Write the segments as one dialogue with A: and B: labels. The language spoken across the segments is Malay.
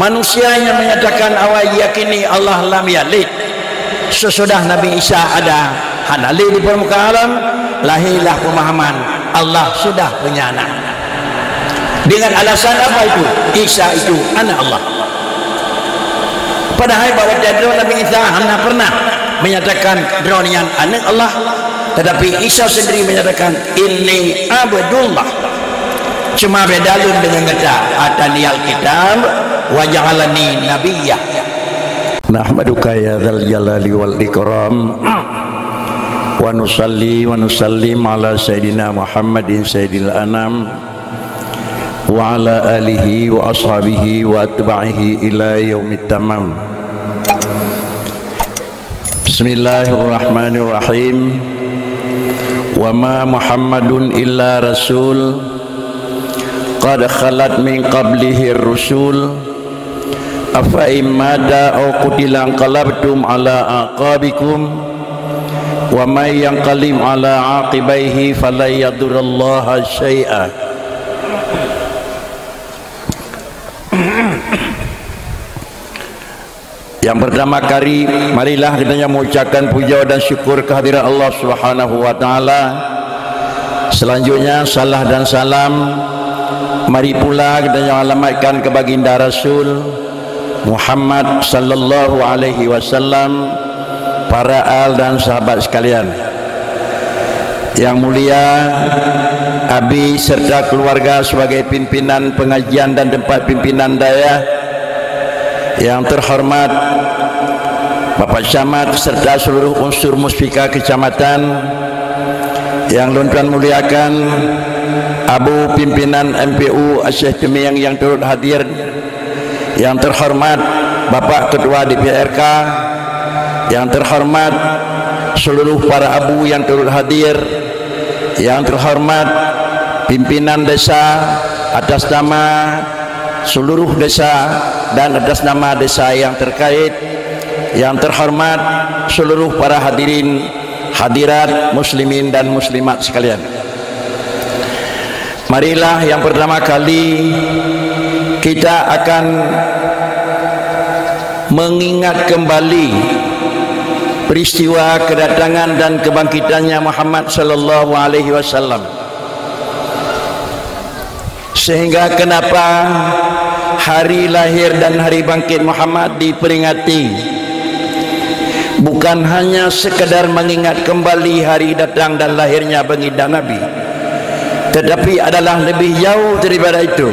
A: Manusia yang menyatakan awal yakini Allah lam yalid, sesudah Nabi Isa ada hanali di permukaan alam, lahirlah pemahaman Allah sudah punya anak. Dengan alasan apa itu? Isa itu anak Allah. Padahal bahwa Nabi Isa hanya pernah menyatakan dronian anak Allah, tetapi Isa sendiri menyatakan ini Abdullah. Cuma beda dengan kata ataniyal kitab wa ja'alani nabiyyah. Nahmaduka ya dzal jalali wal ikram wa nusalli wa nusallim ala sayidina Muhammadin sayyidil anam wa ala alihi wa ashabihi wa atba'ihi ila yaumit tamam. Bismillahirrahmanirrahim. Wa ma Muhammadun illa rasul qad khalat min qablihi rusul afa imada aw qutilan qalabtum ala aqabikum wa may yanqalim ala aqibaihi fala yadurrallaha syai'a. Yang pertama kali, marilah kita mengucapkan puja dan syukur kehadiran Allah Subhanahu wa taala. Selanjutnya salah dan salam mari pula kita alamatkan ke baginda Rasul Muhammad sallallahu alaihi wasallam, para al dan sahabat sekalian. Yang mulia Abi serta keluarga sebagai pimpinan pengajian dan tempat pimpinan daya. Yang terhormat Bapak Camat serta seluruh unsur muspika kecamatan. Yang Tuan muliakan Abu pimpinan MPU Aceh Temiang yang turut hadir. Yang terhormat Bapak Ketua DPRK. Yang terhormat seluruh para abu yang turut hadir. Yang terhormat pimpinan desa atas nama seluruh desa dan atas nama desa yang terkait. Yang terhormat seluruh para hadirin hadirat muslimin dan muslimat sekalian. Marilah yang pertama kali kita akan mengingat kembali peristiwa kedatangan dan kebangkitannya Muhammad sallallahu alaihi wasallam. Sehingga kenapa hari lahir dan hari bangkit Muhammad diperingati, bukan hanya sekedar mengingat kembali hari datang dan lahirnya baginda Nabi, tetapi adalah lebih jauh daripada itu,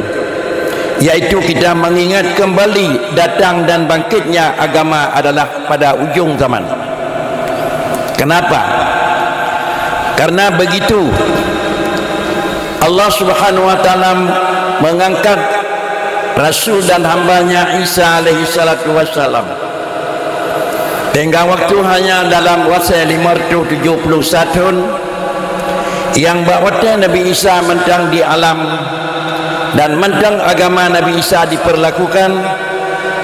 A: yaitu kita mengingat kembali datang dan bangkitnya agama adalah pada ujung zaman. Kenapa? Karena begitu Allah Subhanahu wa taala mengangkat Rasul dan hambanya Isa alaihi salatu wassalam. Tenggang waktu hanya dalam wasa 571 yang bahawa Nabi Isa mentang di alam dan mentang agama Nabi Isa diperlakukan,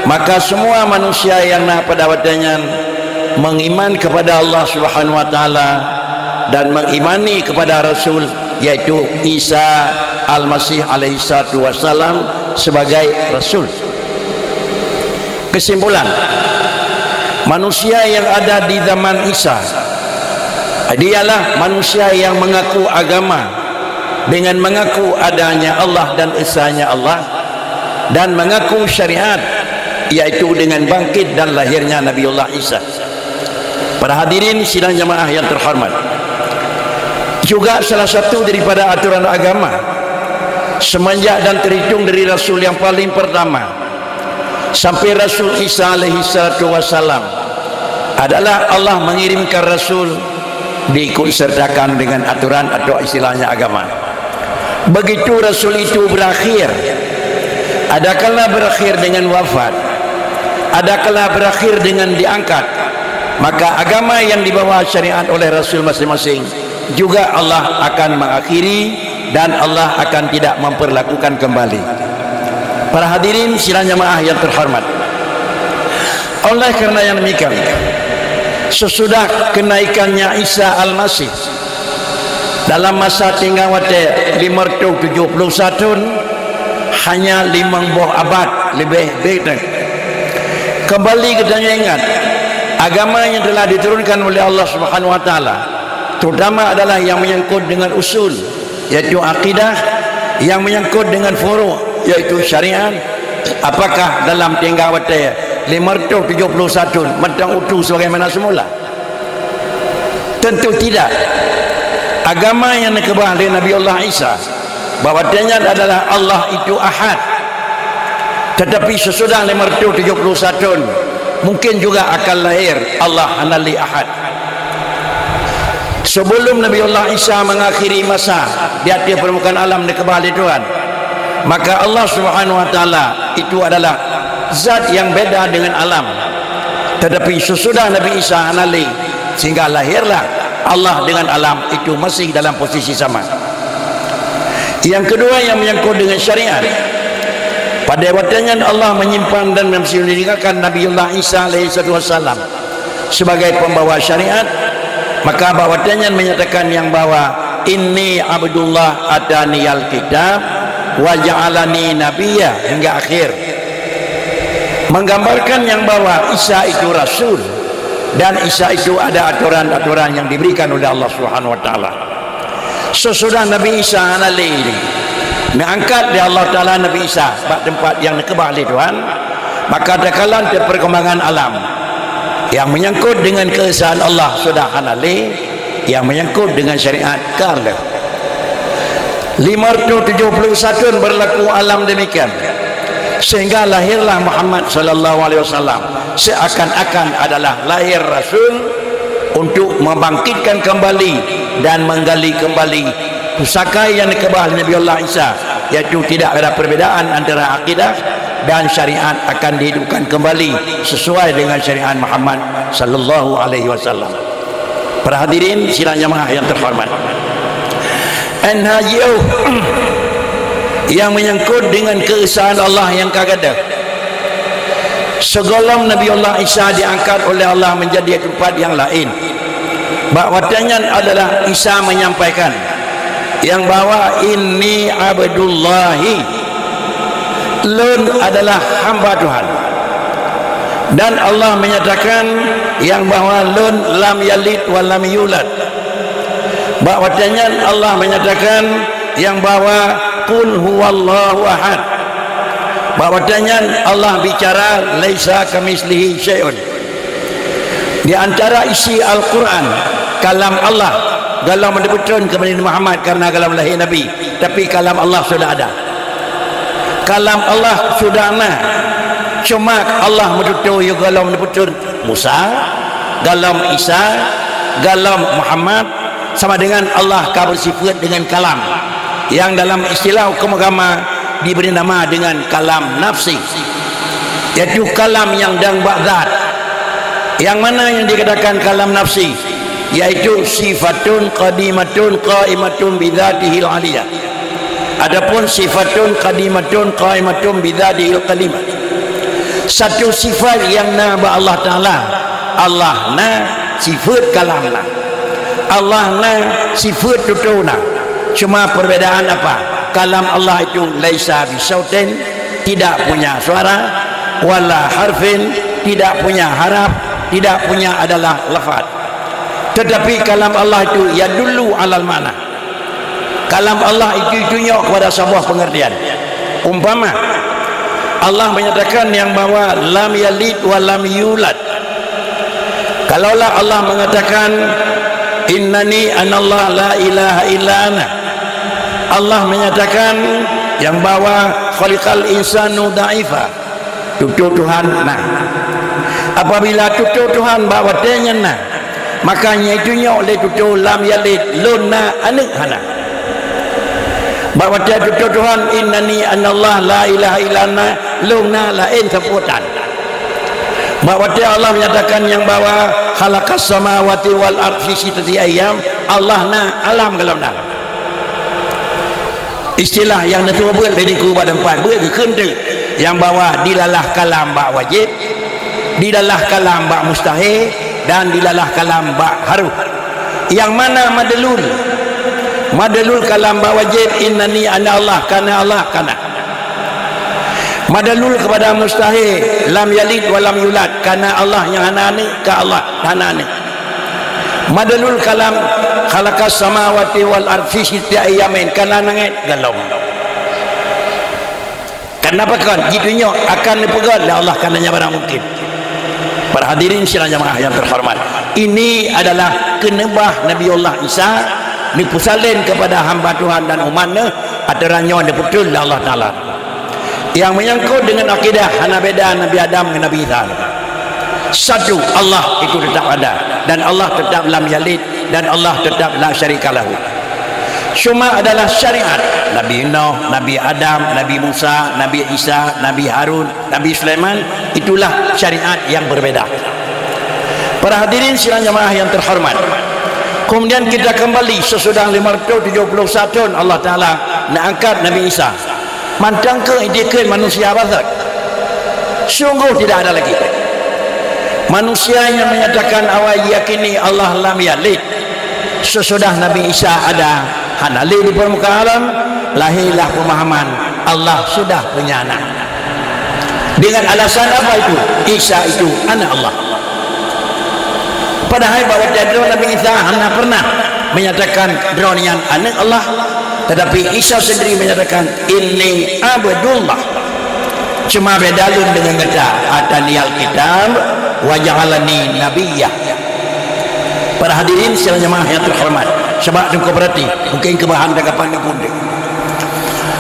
A: maka semua manusia yang nak pada waktunya mengiman kepada Allah Subhanahu wa taala dan mengimani kepada Rasul yaitu Isa Al-Masih alaihi salatu wassalam sebagai Rasul. Kesimpulan, manusia yang ada di zaman Isa dialah manusia yang mengaku agama dengan mengaku adanya Allah dan esanya Allah, dan mengaku syariat yaitu dengan bangkit dan lahirnya Nabiullah Isa. Para hadirin sidang jamaah yang terhormat, juga salah satu daripada aturan agama semenjak dan terhitung dari Rasul yang paling pertama sampai Rasul Isa alaihi salatu wassalam adalah Allah mengirimkan Rasul diikut sertakan dengan aturan atau istilahnya agama. Begitu Rasul itu berakhir, adakala berakhir dengan wafat, adakala berakhir dengan diangkat, maka agama yang dibawa syariat oleh Rasul masing-masing juga Allah akan mengakhiri dan Allah akan tidak memperlakukan kembali. Para hadirin sidang jamaah yang terhormat, oleh kerana yang demikian, sesudah kenaikannya Isa Al-Masih dalam masa tinggal waktu 571, hanya 5 abad lebih baik. Kembali kita ingat, agama yang telah diturunkan oleh Allah Subhanahu wa taala terutama adalah yang menyangkut dengan usul, yaitu akidah, yang menyangkut dengan furu', yaitu syariat. Apakah dalam tinggal wate 571 mentang utuh sebagaimana semula? Tentu tidak. Agama yang dikebal oleh Nabi Allah Isa bahawanya adalah Allah itu ahad, tetapi sesudah 571 mungkin juga akan lahir Allah hanali ahad. Sebelum Nabi Allah Isa mengakhiri masa di atas permukaan alam dikebal Tuhan, maka Allah Subhanahu wa taala itu adalah zat yang beda dengan alam. Tetapi sesudah Nabi Isa hanali sehingga lahirlah Allah dengan alam itu masih dalam posisi sama. Yang kedua yang menyangkut dengan syariat, pada waktunya Allah menyimpan dan meninggalkan Nabiullah Isa alaihissalam sebagai pembawa syariat. Maka bahwanya menyatakan yang bahwa inni abdullah ataniyal kitab wa ja'alani nabiyya hingga akhir, menggambarkan yang bahwa Isa itu rasul dan Isa itu ada aturan-aturan yang diberikan oleh Allah Subhanahu wa taala. Sesudah Nabi Isa alaihi mengangkat dari Allah taala Nabi Isa pada tempat yang dikebal Tuhan, maka dakalan perkembangan alam yang menyangkut dengan keesaan Allah sudah alaihi, yang menyangkut dengan syariat karla 571 berlaku alam demikian sehingga lahirlah Muhammad sallallahu alaihi wasallam seakan-akan adalah lahir rasul untuk membangkitkan kembali dan menggali kembali pusaka yang dikebal Nabi Allah Isa, yaitu tidak ada perbedaan antara akidah dan syariat akan dihidupkan kembali sesuai dengan syariat Muhammad sallallahu alaihi wasallam. Para hadirin sidang jamaah yang terhormat, NHJO yang menyangkut dengan keesaan Allah yang kagada. Sebelum Nabi Allah Isa diangkat oleh Allah menjadi tempat yang lain, bahwanya adalah Isa menyampaikan yang bahwa inni abdullahi, lun adalah hamba Tuhan, dan Allah menyatakan yang bahwa lun lam yalid wa lam yulad. Bahwanya Allah menyatakan yang bahwa qul huwallahu ahad. Bahwanya Allah bicara laisa kamitslihi syai'un. Di antara isi Al-Quran kalam Allah galam mendebutkan kepada Muhammad karena galam lahir Nabi, tapi kalam Allah sudah ada, kalam Allah sudah ada. Cuma Allah menutup yang galam mendebutkan Musa, galam Isa, galam Muhammad, sama dengan Allah bersifat dengan kalam yang dalam istilah hukum agama diberi nama dengan kalam nafsi, yaitu kalam yang dan ba'dat. Yang mana yang dikatakan kalam nafsi, yaitu sifatun qadimatun qaimatun bidzatihil aliyah. Adapun sifatun qadimatun qaimatun bidzatihil kalimah, satu sifat yang na ba Allah taala. Allah na sifat kalamna, Allah na sifat tutuna. Cuma perbedaan apa? Kalam Allah itu laisa bisautin, tidak punya suara, wala harfin, tidak punya haraf, tidak punya adalah lafaz. Tetapi kalam Allah itu ya dulu alal mana. Kalam Allah itu tunjuk kepada sebuah pengertian. Umpama Allah menyatakan yang bahwa lam yalid wa lam yulad. Kalaulah Allah mengatakan innani anallah la ilaha illa ana, Allah menyatakan yang bahwa khaliqal insanu da'ifa, tutur Tuhan nah. Apabila tutur Tuhan bahawa dia nah, makanya itunya oleh tutur lam yalid luna anak hana, bahawa dia tutur Tuhan innani anallah la ilaha illallah luna lain sebutan. Bahawa dia Allah menyatakan yang bahwa khalaqas samawati wal ardi fi sittati ayyam, Allah na alam kalam na. Istilah yang nanti buat dari ku pada empat buat kekentu yang bawa dilalah kalam bak wajib, dilalah kalam bak mustahil, dan dilalah kalam bak haruf. Yang mana madlul? Madlul kalam bak wajib innani ana Allah, kana Allah kana. Madalul kepada mustahil, lam yalid wa lam yulad, karena Allah yang hanani ke Allah hanani. Madalul kalam khalaqas samawati wal ardi fi sittati ayamin, karena langit galau. Kenapa kan gitunya akan dipegang oleh Allah karenanya barang mungkin. Para hadirin sidang jamaah yang terhormat, ini adalah kenebah Nabiullah Isa dipusalin kepada hamba Tuhan dan umatnya, aturannya betul Allah Ta'ala yang menyangkut dengan akidah hana beda Nabi Adam dengan Nabi Isa. Satu, Allah itu tetap ada, dan Allah tetap lam yalid, dan Allah tetap la syarika lahu. Cuma adalah syariat Nabi Nuh, Nabi Adam, Nabi Musa, Nabi Isa, Nabi Harun, Nabi Sulaiman, itulah syariat yang berbeda. Para hadirin sidang jamaah yang terhormat, kemudian kita kembali sesudah 571 tahun Allah Ta'ala nak angkat Nabi Isa. Mantang ke idekan manusia abad, sungguh tidak ada lagi manusia yang menyatakan awal yakini Allah lam yalid. Sesudah Nabi Isa ada hanali di permukaan alam, lahirlah pemahaman Allah sudah punya anak. Dengan alasan apa itu? Isa itu anak Allah. Padahal bahwa Nabi Isa hanya pernah menyatakan dronian anak Allah, tetapi Isa sendiri menyatakan ini abdullah. Cuma bedalun dengan kata ataniyal kitab wa ja'alani nabiyyah. Para hadirin sidang jamaah yang terhormat, sebab dengko berarti mungkin kebahan dagapan punde.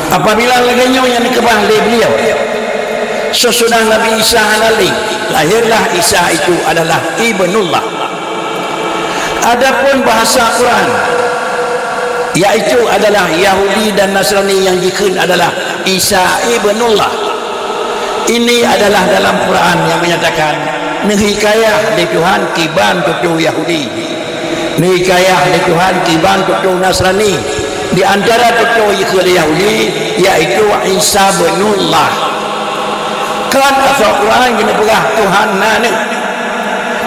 A: Apabila laganya yang dikebah oleh beliau, sesudah Nabi Isa hanali, lahirlah Isa itu adalah ibnullah. Adapun bahasa Quran, yaitu adalah Yahudi dan Nasrani yang jikun adalah Isa ibnullah. Ini adalah dalam Quran yang menyatakan nihikayah di Tuhan kiban tutu Yahudi, nihikayah di Tuhan kiban tutu Nasrani. Di antara tutu Yahudi yaitu Isa ibnullah. Kan asal Quran gini pegah Tuhan nane,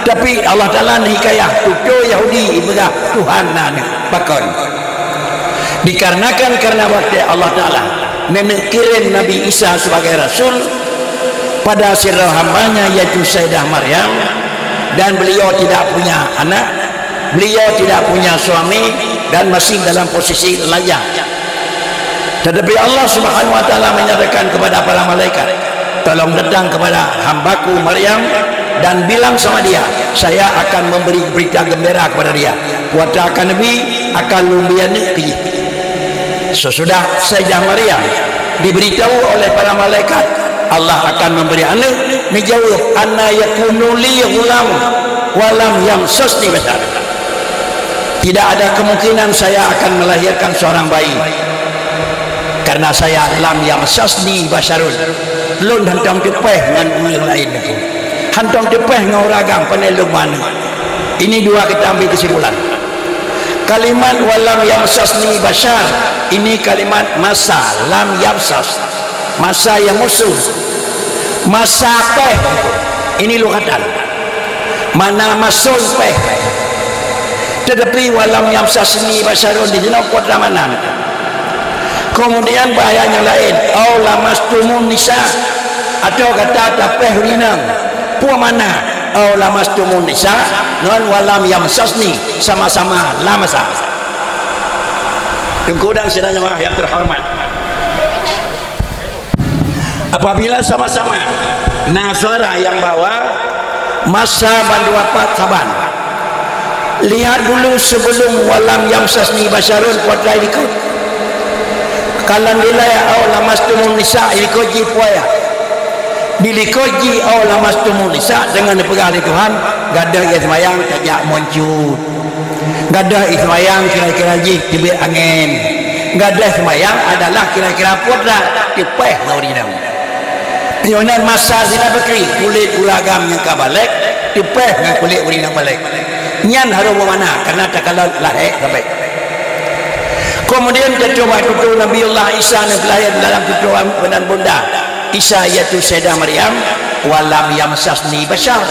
A: tapi Allah Ta'ala nihikayah tutu Yahudi ibegah Tuhan nane bakon. Dikarenakan karena waktu Allah Ta'ala kirim Nabi Isa sebagai Rasul pada sirah hambanya yaitu Sayyidah Maryam, dan beliau tidak punya anak, beliau tidak punya suami, dan masih dalam posisi lajang. Tetapi Allah Subhanahu wa Ta'ala menyatakan kepada para malaikat, tolong datang kepada hambaku Maryam dan bilang sama dia, saya akan memberi berita gembira kepada dia. Kuasa akan Nabi akan lumbiani ke. Sesudah Sayyidah Maryam diberitahu oleh para malaikat Allah akan memberi anak, dijawab anna yakunu li ghulam walam yamsasni bashar. Tidak ada kemungkinan saya akan melahirkan seorang bayi, karena saya lam yamsasni basharun, belum hantong tepeh dengan yang lain, hantong tepeh dengan ragam peneluk mana. Ini dua kita ambil kesimpulan. Kalimat walam yamsasni bashar ini kalimat masa, lam yamsas masa yang musuh, masa peh ini lugatan mana masul peh. Tetapi walam yamsasni basharun di jenak kota mana. Kemudian bahaya yang lain, au lamastumun nisa, atau kata tapeh rinang puan mana, au lamastumun nisa non walam yamsasni sama-sama lamasa. Kemudian sidang jamaah yang terhormat, apabila sama-sama Nasara yang bawa masa bandu wapat saban, lihat dulu sebelum walam yamsasni basharun kuatlai ikut kalan dilaya au lamastumun nisa ilikoji puaya dilikoji au lamastumun nisa dengan dipegang oleh Tuhan. Gada ismayang tajak muncul, gada ismayang kira-kira jih tibir angin, gada ismayang adalah kira-kira putra tipeh ngaurinam yonan masa sila bekri kulit ulagam yang kabalik tipeh dengan kulit urinam balik nyan harum mana karena tak kalau lahir sampai. Kemudian kita coba tutur Nabiullah Isa yang lahir dalam tuturan benan bunda Isa yaitu Sayyidah Maryam walam yamsasni bashar.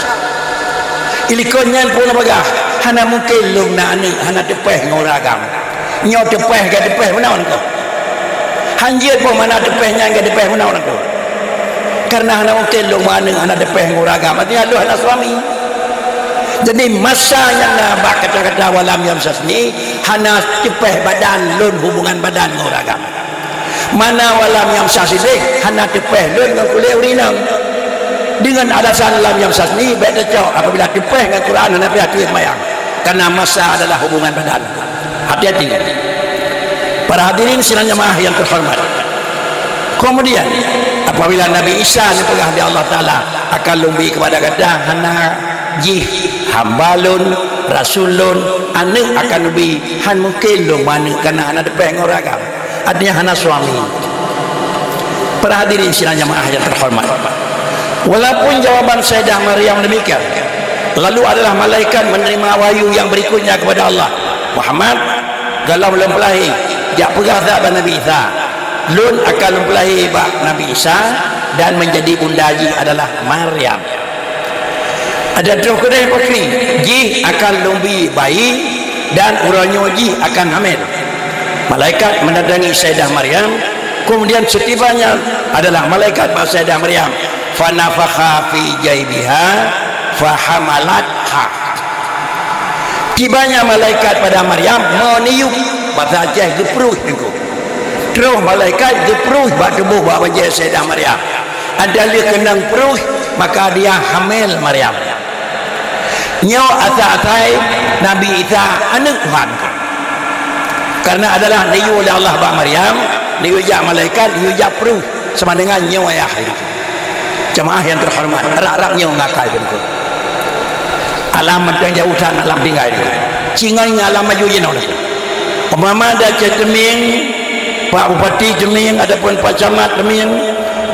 A: Ilikonnya pun bagah hana mungkin lum na ani hana tepeh ngoragam nyo tepeh ke tepeh menawan ko hanjir pun mana tepehnya ke tepeh menawan ko karena hana mungkin lu mana hana depeh nguragam artinya lu hana suami. Jadi masa yang nak kata-kata walam yamsas ni hana cepeh badan lun hubungan badan nguragam. Mana walam yamsas ini hana cepeh lun dengan kuliah urinam. Dengan alasan lam yamsas ni beda cok apabila cepeh dengan Quran hana pihak tuit mayang. Karena masa adalah hubungan badan. Hati-hati. Para hadirin silanya maaf yang terhormat. Kemudian apabila Nabi Isa ni pegah di Allah Ta'ala akan lumbi kepada kata hana jih hambalun rasulun ane akan lumbi han mungkin lu mana kerana hana depeng oragam artinya hana suami. Para hadirin silanya maaf yang terhormat, walaupun jawaban Sayyidah Maryam demikian, lalu adalah malaikat menerima wahyu yang berikutnya kepada Allah. Muhammad kalau belum pelahir dia pegah sahabat Nabi Isa lun akan mempelahir Nabi Isa dan menjadi bunda ji adalah Maryam. Ada terus kedai pakri ji akan lumbi bayi dan uranyo ji akan hamil. Malaikat mendatangi Sayyidah Maryam, kemudian setibanya adalah malaikat Sayyidah Maryam fanafakha fi jaibiha fahamalatha. Tibanya malaikat pada Maryam meniup bahasa Aceh gepruh itu. Terus malaikat gepruh bak tubuh bak wajah Sayyidah Maryam. Ada dia kenang peruh maka dia hamil Maryam. Nyo asa-asai Nabi Isa anak Tuhan. Karena adalah niu oleh Allah bak Maryam, niu jak malaikat, niu jak peruh sama dengan nyo ayah itu. Jemaah yang terhormat, rak-rak nyo ngakai begitu. Alam yang jauhan alam tinggal itu. Cingai alam maju jenau lagi. Pemama ada ceteming Pak Bupati Jeming ataupun Pak Camat Jeming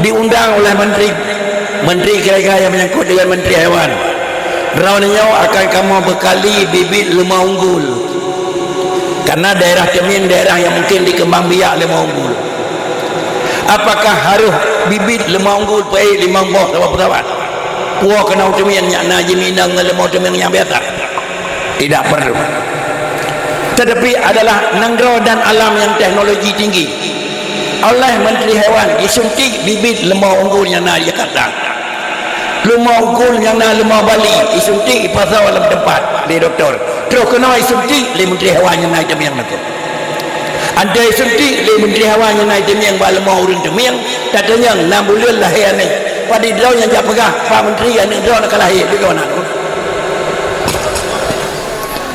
A: diundang oleh menteri kira-kira yang menyangkut dengan menteri hewan. Raunnya akan kamu bekali bibit lemah unggul. Karena daerah Jeming daerah yang mungkin dikembang biak lemah unggul. Apakah harus bibit lemah unggul baik 5 buah atau pesawat? Puak kena Jeming nyakna Jeminang lemah Jeming yang biasa. Tidak perlu. Tetapi adalah nanggro dan alam yang teknologi tinggi. Allah menteri hewan disuntik bibit lemah unggul yang nak dia kata. Lemah unggul yang nak lemah Bali disuntik pasal dalam tempat di doktor. Terus kena disuntik le menteri hewan yang naik Jeming nak. Ada disuntik le menteri hewan yang naik Jeming ba lemah urang Jeming katanya 6 bulan lahir ni. Pada draw yang jak pegah Pak Menteri yang draw nak lahir di draw nak.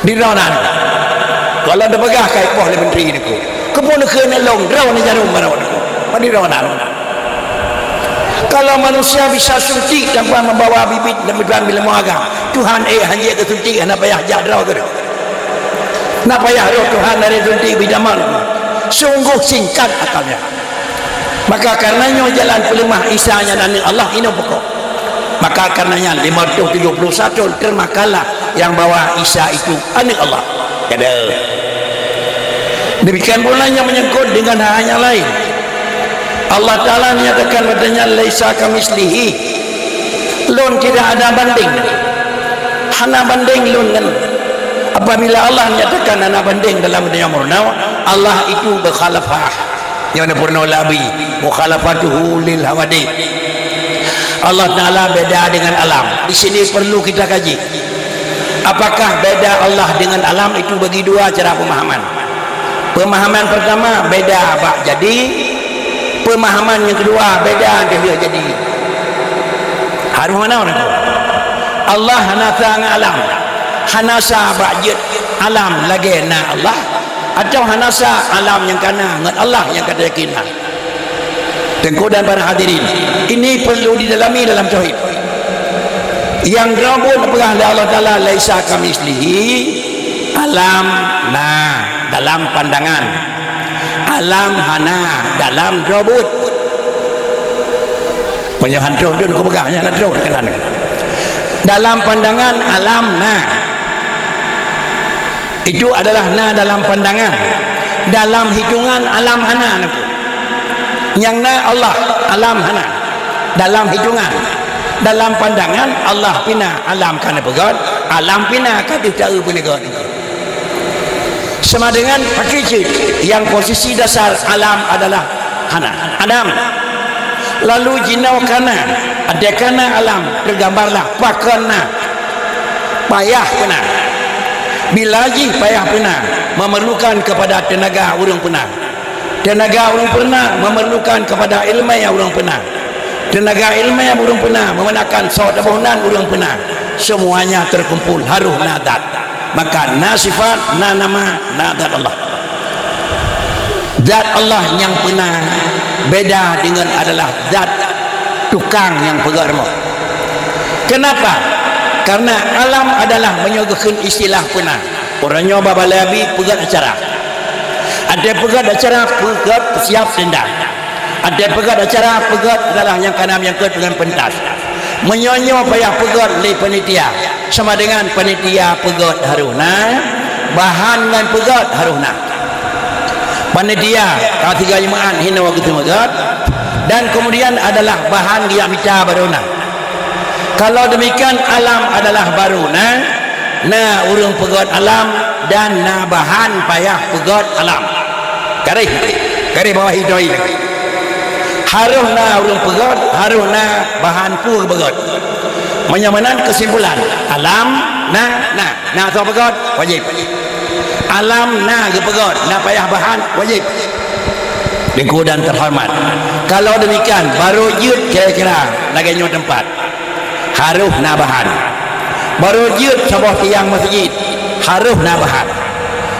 A: Di draw nak. Kalau ada pegah kait poh le menteri ni ko. Kepun kena long draw ni jarum baron ko. Pada draw nak. Kalau manusia bisa suntik tanpa membawa bibit dan ambil lemah agam, Tuhan hanya ke suntik nak payah jak draw ke. Nak payah roh Tuhan dari suntik bidaman. Sungguh singkat akalnya. Maka karenanya jalan pelemah Isanya dan Allah ini pokok. Maka karenanya 571 termakalah yang bawa Isa itu anak Allah. Ada. Demikian pula yang menyangkut dengan hal yang lain. Allah Ta'ala menyatakan padanya laisa kamislihi. Lun tidak ada banding. Hana banding lun kan. Apabila Allah menyatakan hana banding dalam dunia murna, Allah itu berkhalafah. Yang ada purna labi mukhalafatuhu lil hawadi. Allah Ta'ala beda dengan alam. Di sini perlu kita kaji. Apakah beda Allah dengan alam itu bagi dua cara pemahaman. Pemahaman pertama beda bak jadi. Pemahaman yang kedua beda dia jadi. Harus mana orang tu? Allah hanasa dengan alam. Hanasa bak alam lagi na Allah. Atau hanasa alam yang kana dengan Allah yang kata yakinlah. Tengku dan para hadirin, ini perlu didalami dalam tauhid. Yang rabun pegah Allah Ta'ala laisa kamislihi alam na dalam pandangan, alam hana dalam rabut. Penyahan terus dia kau pegahnya nak terus dalam pandangan alam na itu adalah na dalam pandangan, dalam hitungan alam hana yang na Allah alam hana dalam hitungan, dalam pandangan Allah pina alam kana pegat, alam pina kata cara penegat sama dengan pakicit yang posisi dasar alam adalah hana Adam. lalu jinau kana ada kana alam tergambarlah pakana payah pena bila ji payah pena memerlukan kepada tenaga urang pena memerlukan kepada ilmu yang urang pena tenaga ilmu yang urang pena memenangkan sawat abonan urang pena semuanya terkumpul haruh nadat maka na sifat na nama na zat Allah. Zat Allah yang pernah beda dengan adalah zat tukang yang pegat remote. Kenapa? Karena alam adalah menyuguhkan istilah pernah orangnya babalabi pegat acara, ada pegat acara pegat siap tenda, ada pegat acara pegat adalah yang kanam yang kedua dengan pentas menyonyo payah pegat le panitia sama dengan panitia pegat haruna bahan dengan pegat haruna panitia kalau tiga jemaah hina waktu pegat dan kemudian adalah bahan dia minta baruna. Kalau demikian alam adalah baruna na urang pegat alam dan na bahan payah pegat alam kari bawah hidoi haruh na urang pegat haruh na bahan pu pegat menyamanan kesimpulan alam na so pegat wajib alam na ke pegat na payah bahan wajib dengku dan terhormat. Kalau demikian baru jut kira-kira laganya tempat haruh na bahan baru jut sebuah tiang masjid haruh na bahan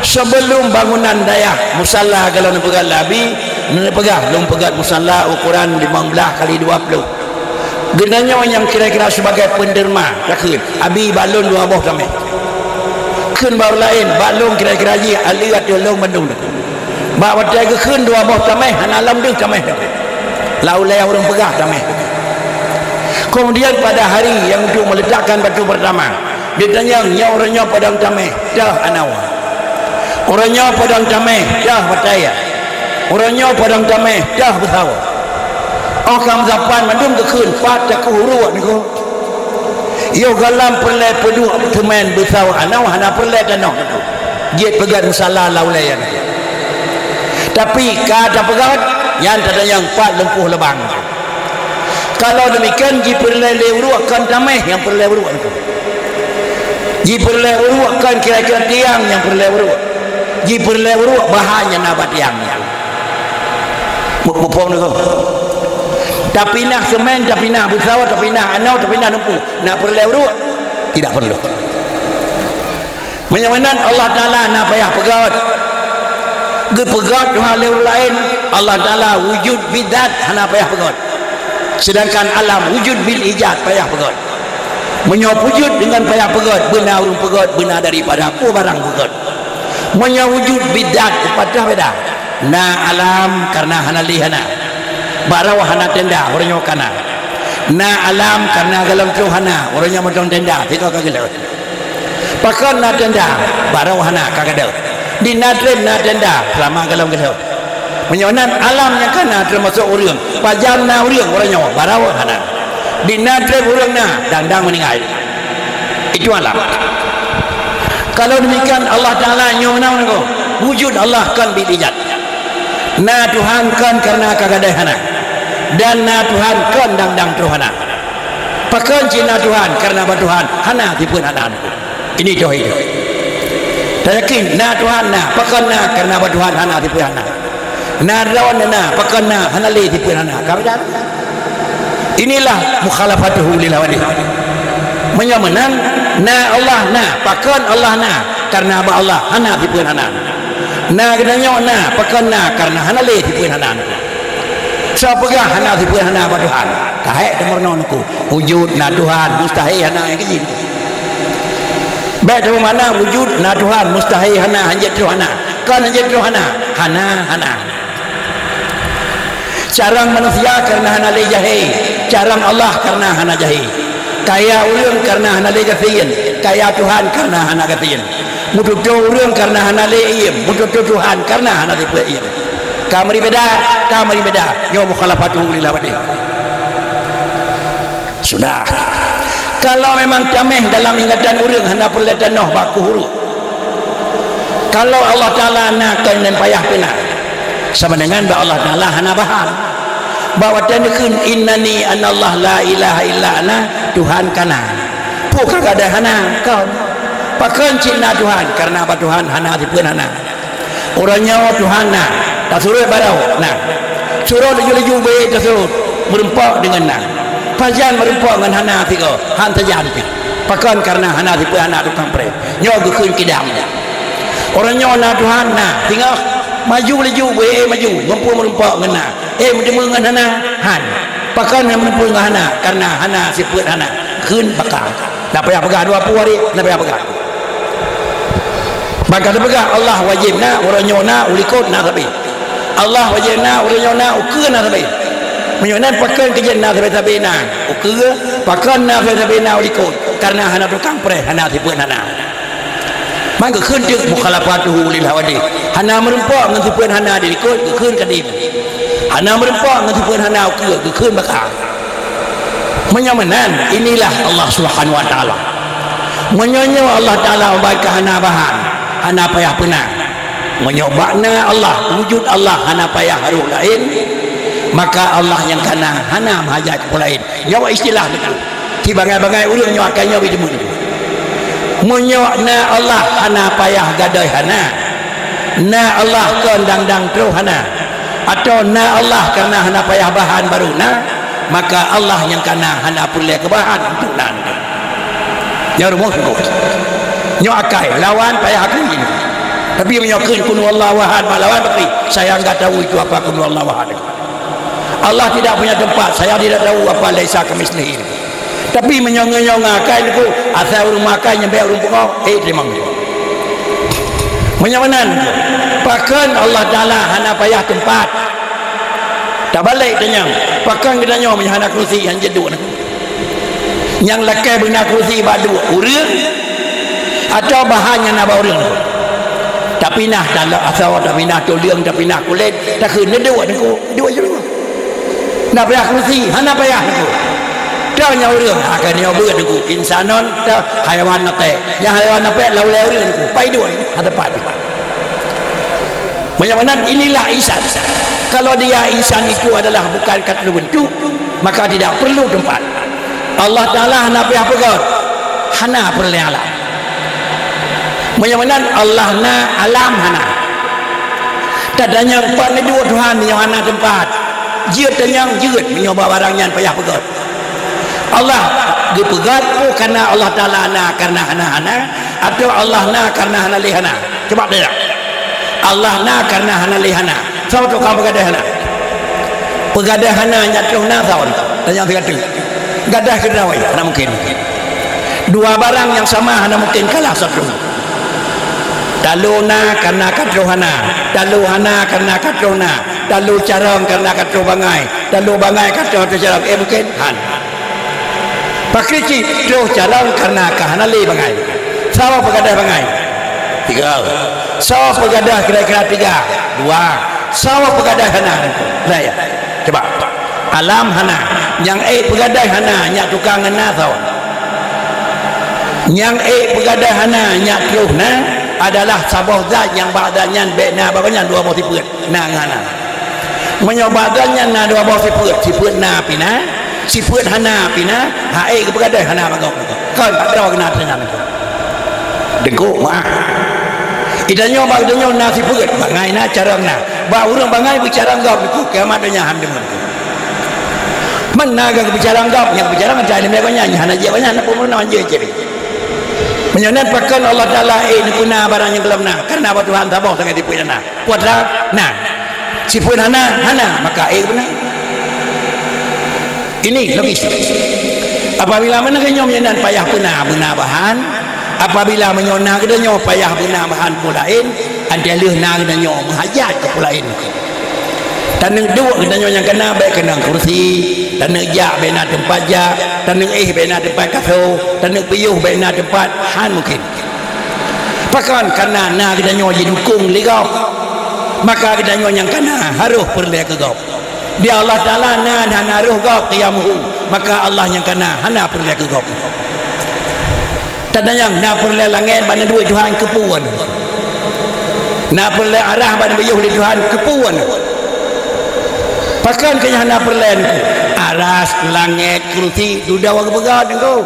A: sebelum bangunan daya musalla kalau nak pegat labi nak pegat belum pegat musalla ukuran 15 kali 20 genanya yang kira-kira sebagai penderma takut abi balon 2 boh tameh keun baru lain balon kira-kira ji aliat tolong bandung ba watai ke keun 2 boh tameh alam deung tameh laulai orang pegah tameh. Kemudian pada hari yang untuk meletakkan batu pertama ditanya orangnya padang tameh dah anawa orangnya padang tameh dah bataya orangnya padang tameh dah besawa okam zapan mandum ke keun pada ke huruat ni ko yo galam perle pedu teman besawa anawa hana perle tanah tu dia pegat musalla laulai yan tapi kata pegat yang tak yang 4 lempuh lebang. Kalau demikian ji perle uruakan tameh yang perle uruak itu ji perle uruakan kira-kira tiang yang perle uruak ji perle uruak bahannya nabat tiang mupong itu tapi nak semen tapi nak bersawat tapi nak anau tapi nak nempuh nak perle uruak tidak perlu menyamanan Allah Ta'ala nak payah pegat pegat hal lain Allah Ta'ala wujud bidat hana payah pegat sedangkan alam wujud bil ijad payah pegat menyop wujud dengan payah pegat benar urung pegat benar daripada apa barang pegat menyop wujud bidat kepada beda na alam karena hana lihana barawa hana tenda orangnya kana na alam karena galam tuhana orangnya macam tenda tidak kagel pakan na tenda barawa hana kagel di nadren na tenda selama galam gelo menyonan alam yang kana termasuk urang pajam na urang orangnya barawa hana di nadren urang na dandang meninggal itu alam. Kalau demikian Allah Ta'ala nyomnau nako wujud Allah kan bil ijad na Tuhan kan karena kagadai hana dan na Tuhan kan dandang Tuhana pakan cina Tuhan karena Tuhan hana dipun hana ini tauhid. Saya yakin na Tuhan na pakan na karena Tuhan hana dipun hana na lawan na pakan na hana le dipun hana karudan inilah mukhalafatuhu lil hawadi menyamanan na Allah na pakan Allah na karena Allah hana dipun hana na gedanya na pakan na karena hana le dipun hana siapa gah hana dipun hana Tuhan kahek demerno ku wujud na Tuhan mustahil hana yang kecil baik dari mana wujud na Tuhan mustahil hana hanjat Tuhan kan hanjat Tuhan hana carang manusia karena hana le jahi carang Allah karena hana jahi kaya urang karena hana le gatiin kaya Tuhan karena hana gatiin mututu urang karena hana le iem mututu Tuhan karena hana le iem kamari beda yo mukhalafatu lil abadi sudah. Kalau memang tameh dalam ingatan urang hana perle tanah baku huruf kalau Allah Ta'ala nak dan payah pena sama dengan Allah Ta'ala hana bahan bawa tandukun innani anallah la ilaha illa ana Tuhan kana pun kagak ada hana kau pakan cina Tuhan karena apa Tuhan hana tipun hana orangnya Tuhan na tak suruh barau nah suruh laju-laju baik tak suruh merempak dengan na pajan merempak dengan hana tiga han tajan pakan karena hana tipun hana tukang pre nyawa gukun kidam orangnya na Tuhan na tinggal maju laju baik maju mampu merempak dengan na menemu dengan hana han pakan yang menempuh dengan hana karena hana siput hana kun pakar nak payah pegang 20 hari nak payah pegang maka pegang Allah wajib na orangnya na ulikot na tapi Allah wajib na orangnya na ukur na tapi menyonan pakan kejen na tapi na ukur pakan na tapi na ulikot karena hana tukang pre hana siput hana maka kun dia mukhalafatuhu lil hawadi hana merempak dengan siput hana dilikot kun kadim hana merempak dengan siput hana ukur kun bakar menyamanan inilah Allah Subhanahu wa taala menyonyo Allah taala baik hana bahan hana payah pernah menyobakna Allah wujud Allah hana payah haruh lain maka Allah yang kana hana mahajat ke lain nyawa istilah itu ki bangai-bangai ulun nyawa akan nyawa dijemu menyokna Allah hana payah gadai hana na Allah kendang-dang terus hana atau na Allah karena hana payah bahan baru na maka Allah yang kana hana perlu kebahan untuk nanti nyawa rumah nyawa akai lawan payah aku ini tapi menyokun kunu Allah wahad lawan tapi saya enggak tahu itu apa kunu Allah wahad Allah tidak punya tempat saya tidak tahu apa laisa kamislihi tapi menyong-nyong akai itu asal rumah akai nyampe rumah terima menyamanan pakan Allah Ta'ala hana payah tempat tak balik tanya pakan kita nyom yang hana kursi yang jeduk yang lekai bina kursi badu urang atau bahannya nak bawa urang tapi nah dalam asal tapi nah tuliang tapi nah kulit tak kena dua dua je nak payah kursi hana payah tu dah nyawa urang akan nyawa berat tu insanon dah haiwan nate yang haiwan nate lalu urang tu pai dua ada pai menyamanan inilah insan kalau dia insan itu adalah bukan kata bentuk maka tidak perlu tempat Allah Ta'ala hana payah pegot hana perlu alam menyamanan Allah na alam hana tadanya empat ni dua Tuhan yang hana tempat jiut tanyang jiut menyoba barangnya payah pegot Allah dipegot karena Allah Ta'ala na karena hana atau Allah na karena hana lihana coba dia Allah na karena hana lihana sama tu kau pegadah hana nyatuh na tahun dan yang tiga tu gadah kedawai hana mungkin dua barang yang sama hana mungkin kalah satu dalu na karena katru hana dalu hana karena katru na dalu carang karena katru bangai dalu bangai katru carang mungkin han pakrici tu carang karena kahana li bangai sama pegadah bangai tiga sawa pegadah kira-kira tiga dua sawa pegadah hana lah ya coba alam hana yang pegadah hana nyak tukang hana tahu yang pegadah hana nyak truh na adalah sabah zat yang badannya bekna babanya dua bau siput na hana menyobadannya na dua bau siput na pina siput hana pina hae pegadah hana bagau kan ada kena tanya dengku maaf idanya bagdanya nasi pegat bangai na carang na ba urang bangai bicara ngap itu kiamat nya hamdem mana ga bicara ngap yang bicara ngajak ni mereka nyanyi hana je banyak nak pun je je menyonan pakan Allah Taala ni guna barang yang kelam na karena apa Tuhan tabah sangat tipu na kuadra na sipun hana maka benar ini logis apabila mana kenyom menyonan payah puna bahan apabila menyona kita nyawa payah guna bahan pulain anda lehna kita nyawa menghajat ke pulain dan yang dua kita nyawa yang kena baik kena kursi dan yang jak bina tempat jak dan yang bina tempat kaso dan yang piyuh bina tempat han mungkin pakan karena na kita nyawa didukung ligau maka kita nyawa yang kena harus perlu ke gau dia Allah Ta'ala na dan haruh gau qiyamuhu maka Allah yang kena hana perlu ke gau tadanya na perlu langit bana dua Tuhan kepuan na perlu arah bana bayuh di Tuhan kepuan
B: pakan kanya hana perlen aras langit kursi duda wa begat engkau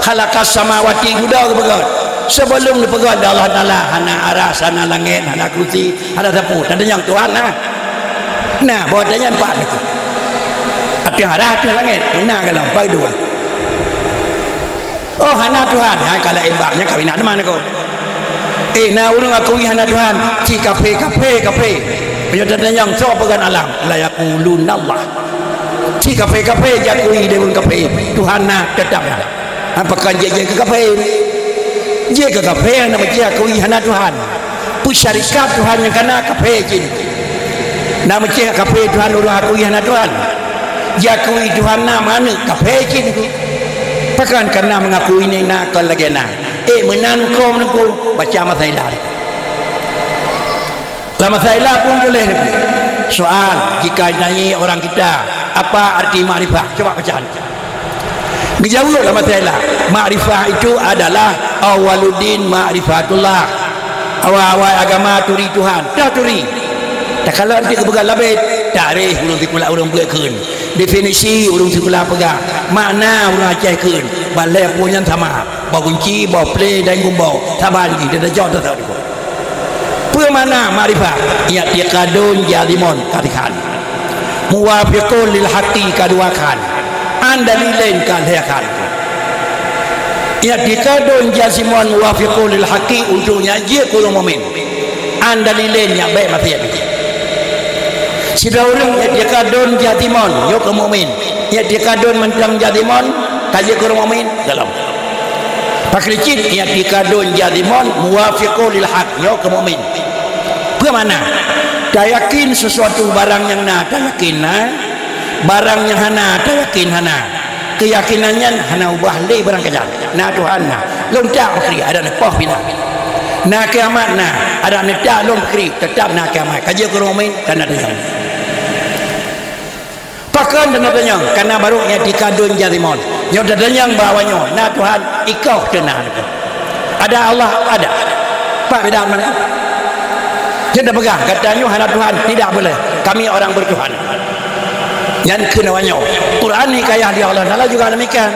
B: khalakas samawati duda wa begat sebelum dipegat Allah Taala hana aras hana langit hana kursi hana sapu tak ada yang Tuhan nah bawadanya empat itu hati aras hati langit nah kalau empat dua oh hana Tuhan kalau imbaknya kawinan mana kau nah urang aku hana Tuhan si kafe penyertaan yang so pegan alam layakulun Allah si kafe jakui dengan kafe Tuhan nak tetap apakah je ke kafe nama je akui hana Tuhan pusyarikat Tuhan yang kena kafe je nama je kafe Tuhan urang akui hana Tuhan jakui Tuhan nak mana kafe je pakan karena mengakui ini nak lagi nak menankom baca masailah lama saya pun boleh soal jika nyanyi orang kita apa arti ma'rifah coba bacaan dijawab lama saya ma'rifah itu adalah awaluddin ma'rifatullah awal agama turi Tuhan dah turi tak kalau nanti kepegang labit tarikh ulung tikula ulung pegang definisi ulung tikula pegang makna ulung aceh kun balai punya sama bau kunci bau play dan gumbau saban kita dah jauh tak tahu mana ma'rifah ya tiqadun jalimun katikan muwafiqun lil haqi kaduakan andalilen kalhakan ya tiqadun jalimun muwafiqun lil haqi ujungnya je kullu mukmin andalilen yang baik mati ya sida urang ya tiqadun jalimun yo ke mukmin ya tiqadun mentang jalimun kaje kullu mukmin dalam pakricit ya tiqadun jalimun muwafiqun lil haq yo ke mukmin bagaimana dah yakin sesuatu barang yang dah yakin barang yang hana dah yakin hana keyakinannya hana ubah le barang kejam Tuhan lontak kri ada nepah bina kiamat ada netak long kri tetap kiamat kaji keromain karena ada pakan dan ada yang karena baru yang dikadun jarimon yang ada yang bawanya Tuhan ikau tenang ada Allah ada pak beda mana kita pegang katanya hana Tuhan tidak boleh kami orang bertuhan yang kenawanya Quran ni kaya di Allah Taala juga demikian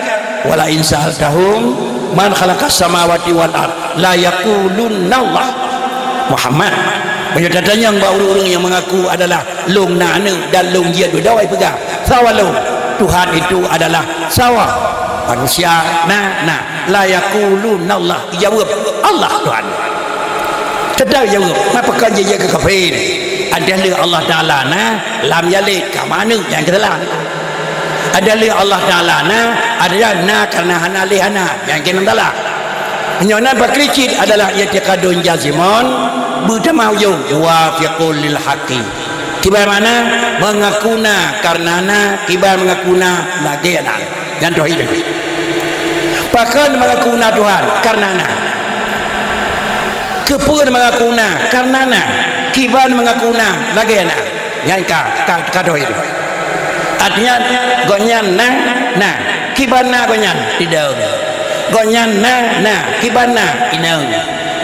B: wala in sa'altahum man khalaqas samawati wal ard la yaqulunna Allah Muhammad menyatakan yang orang yang mengaku adalah long nana dan long dia dua pegang sawalu Tuhan itu adalah sawa manusia la yaqulunna Allah jawab Allah Tuhan sedar jawab apa kan je ke kafir adalah Allah Taala lam yalid ka mana yang ketelah adalah Allah Taala adalah karena hana lihana yang kena dalah nyona bakricit adalah i'tiqadun jazimon budamau yo wa fiqul lil haqi kibar mana mengakuna karenana kibar mengakuna lagena dan tauhid pakan mengakuna Tuhan karenana kepun mengakuna karenana kiban mengakuna lagena yang kado itu artinya gonyan kibana gonyan tidak gonyan kibana inang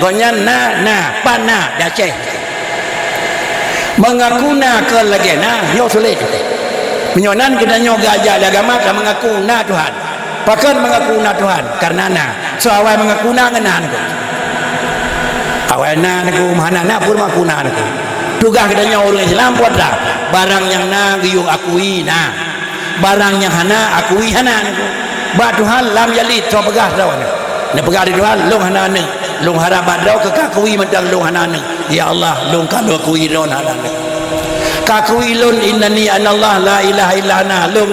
B: gonyan pana daceh mengakuna ke lagena yo sulit menyonan kita nyoga aja agama ka mengakuna Tuhan pakan mengakuna Tuhan karenana soawai mengakuna ngenan awalnya aku mana pun makuna aku tugas kita orang Islam buat dah barang yang giyung akui barang yang hana akui hana aku ba Tuhan lam yalid so pegah dah ne pegah di Tuhan long hana long harap badau ke kakui mentang long hana ya Allah long kalau akui long hana kakui long innani anallah la ilaha illa ana long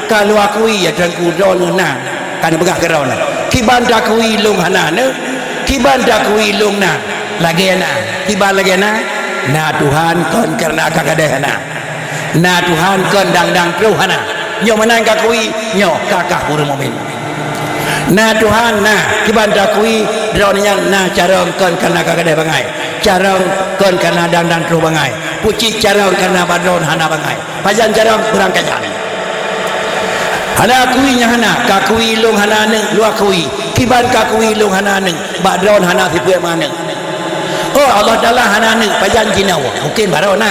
B: kalau akui ya dan ku don kan pegah ke ron kiban dakui long hana kiban dakui long lagi tiba lagi Tuhan kon karena kakadehana Tuhan kon dang truhana nyo menang kakui nyo kakak pura mukmin Tuhan tiba dakui drone-nya cara kon karena kakadeh bangai cara kon karena dang truh bangai puci cara karena badron hana bangai pajan cara kurang kajan hana akui nya hana kakui long hana lu akui kiban kakui long hana badron hana sipu mana oh Allah Taala hana pajan jinau mungkin barona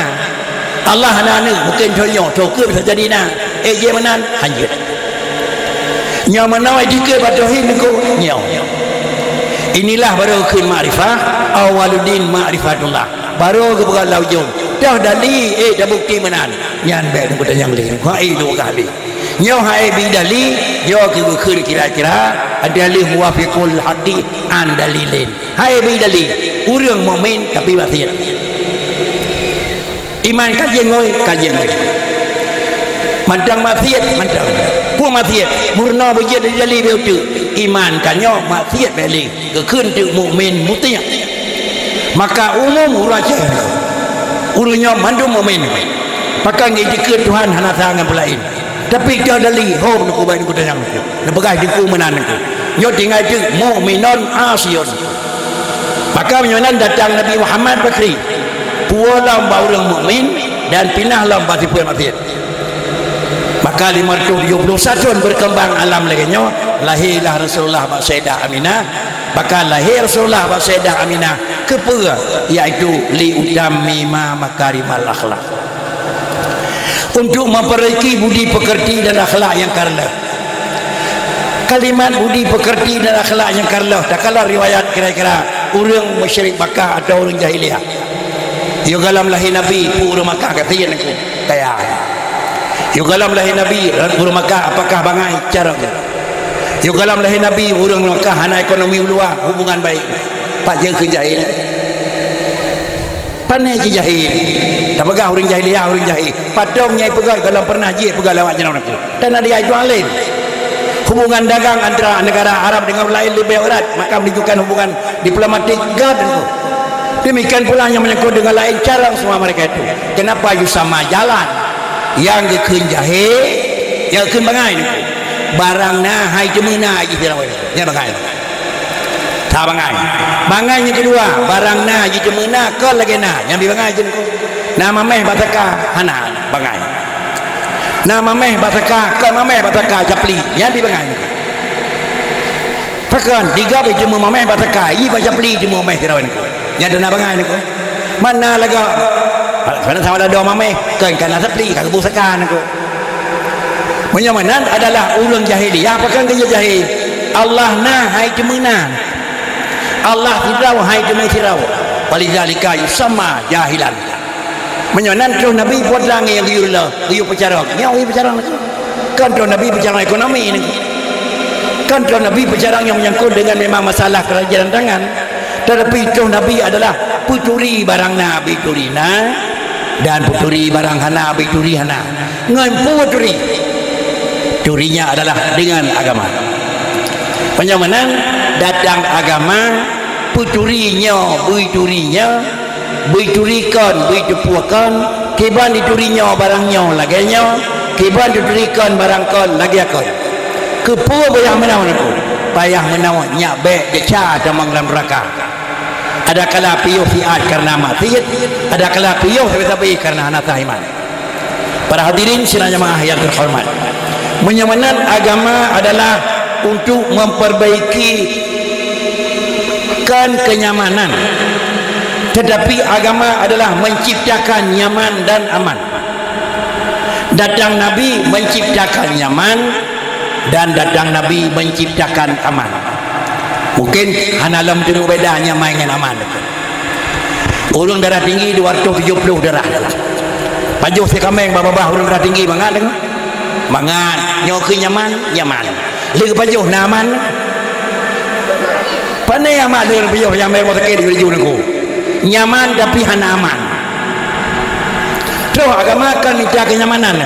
B: Allah nana mungkin contoh toke bisa jadi na je manan hanjut nyaw manawai dikir batohin ku nyaw. Inilah baru kun ma'rifah awaludin ma'rifatullah baru ke bukan laujung dah dali dah bukti manan nyan baik tu yang lain hai tu kali nyaw hai bi dali yo ke bukan kira-kira dalil muwafiqul hadis an dalilin hai bi dali urang mukmin tapi batin iman kajian ngoi mandang maksiat mandang pun maksiat murna bejia dari dalil betul iman kanyo maksiat balik kekeun tu mukmin mutia maka umum uraja urunyo mandum mukmin maka ngijikeun Tuhan hana sangan pelain tapi dia dalil hom ku bae ku tayang ku begai di ku menan ku nyo tinggal tu mukminon asyun maka menyonan datang Nabi Muhammad Bakri pualam orang mukmin dan pinahlah bati puan maksiat maka 571 berkembang alam laginya lahirlah Rasulullah Pak Sayyidah Aminah maka lahir Rasulullah Pak Sayyidah Aminah kepera iaitu li utami ma makarimal akhlak untuk memperbaiki budi pekerti dan akhlak yang karla kalimat budi pekerti dan akhlak yang karla tak kalah riwayat kira-kira orang musyrik Makkah atau orang jahiliyah yo galam lahir Nabi pura Makkah katakan aku kaya yo galam lahir Nabi pura Makkah apakah bangai cara yo galam lahir Nabi orang Makkah hana ekonomi luar hubungan baik pak je ke jahil panai je jahil tak pegah orang jahiliyah orang jahil padong nyai pegai kalau pernah je pegai lawak jenau aku dan ada itu lain hubungan dagang antara negara Arab dengan lain lebih erat maka menunjukkan hubungan diplomatik gad demikian pula yang menyangkut dengan lain cara semua mereka itu kenapa you sama jalan yang keun jahe yang keun bangai barang nah hai cemena aja bilang ya bangai tak bangai yang kedua barang nah aja cemena ke lagi nah yang dibangai je nama meh bataka hana bangai nama meh bataka ke mameh bataka japli yang dibangai pakan tiga cuma mameh bataka i japli cuma meh kirawan yang ada bangai ni mana laga mana sama ada dua mameh kan kana sapli kan busakan aku menyamanan adalah ulun jahiliyah apakah dia jahil Allah nah hai cemena Allah tidak hai cemena tirau walidzalika yusamma jahilan menyamanan tu Nabi buat langi yang diulah diu bicara nyau bicara kan tu Nabi bicara ekonomi ini kan tu Nabi bicara yang menyangkut dengan memang masalah kerajaan tangan tetapi itu Nabi adalah puturi barang Nabi turina dan puturi barang hana puturi hana ngan puturi turinya adalah dengan agama penyamanan datang agama puturinya buiturikan buitupuakan kiban diturinya barangnya laganya kiban diturikan barangkon lagi akon kepua bayang menawan aku payah menawan nyak bek deca damang dalam neraka ada kala piyuh fiat karena maksiat ada kala piyuh tapi karena anak iman para hadirin sinanya maah yang terhormat menyamanan agama adalah untuk memperbaiki kenyamanan tetapi agama adalah menciptakan nyaman dan aman datang Nabi menciptakan nyaman dan datang Nabi menciptakan aman mungkin hanalam tu bedanya main dengan aman orang darah tinggi 270 darah pajuh si kameng babah orang darah tinggi mangat nyoki nyaman lagi pajuh naman pandai amat dengan pajuh yang mereka sakit di ujung aku nyaman tapi hana aman terus agama akan minta kenyamanan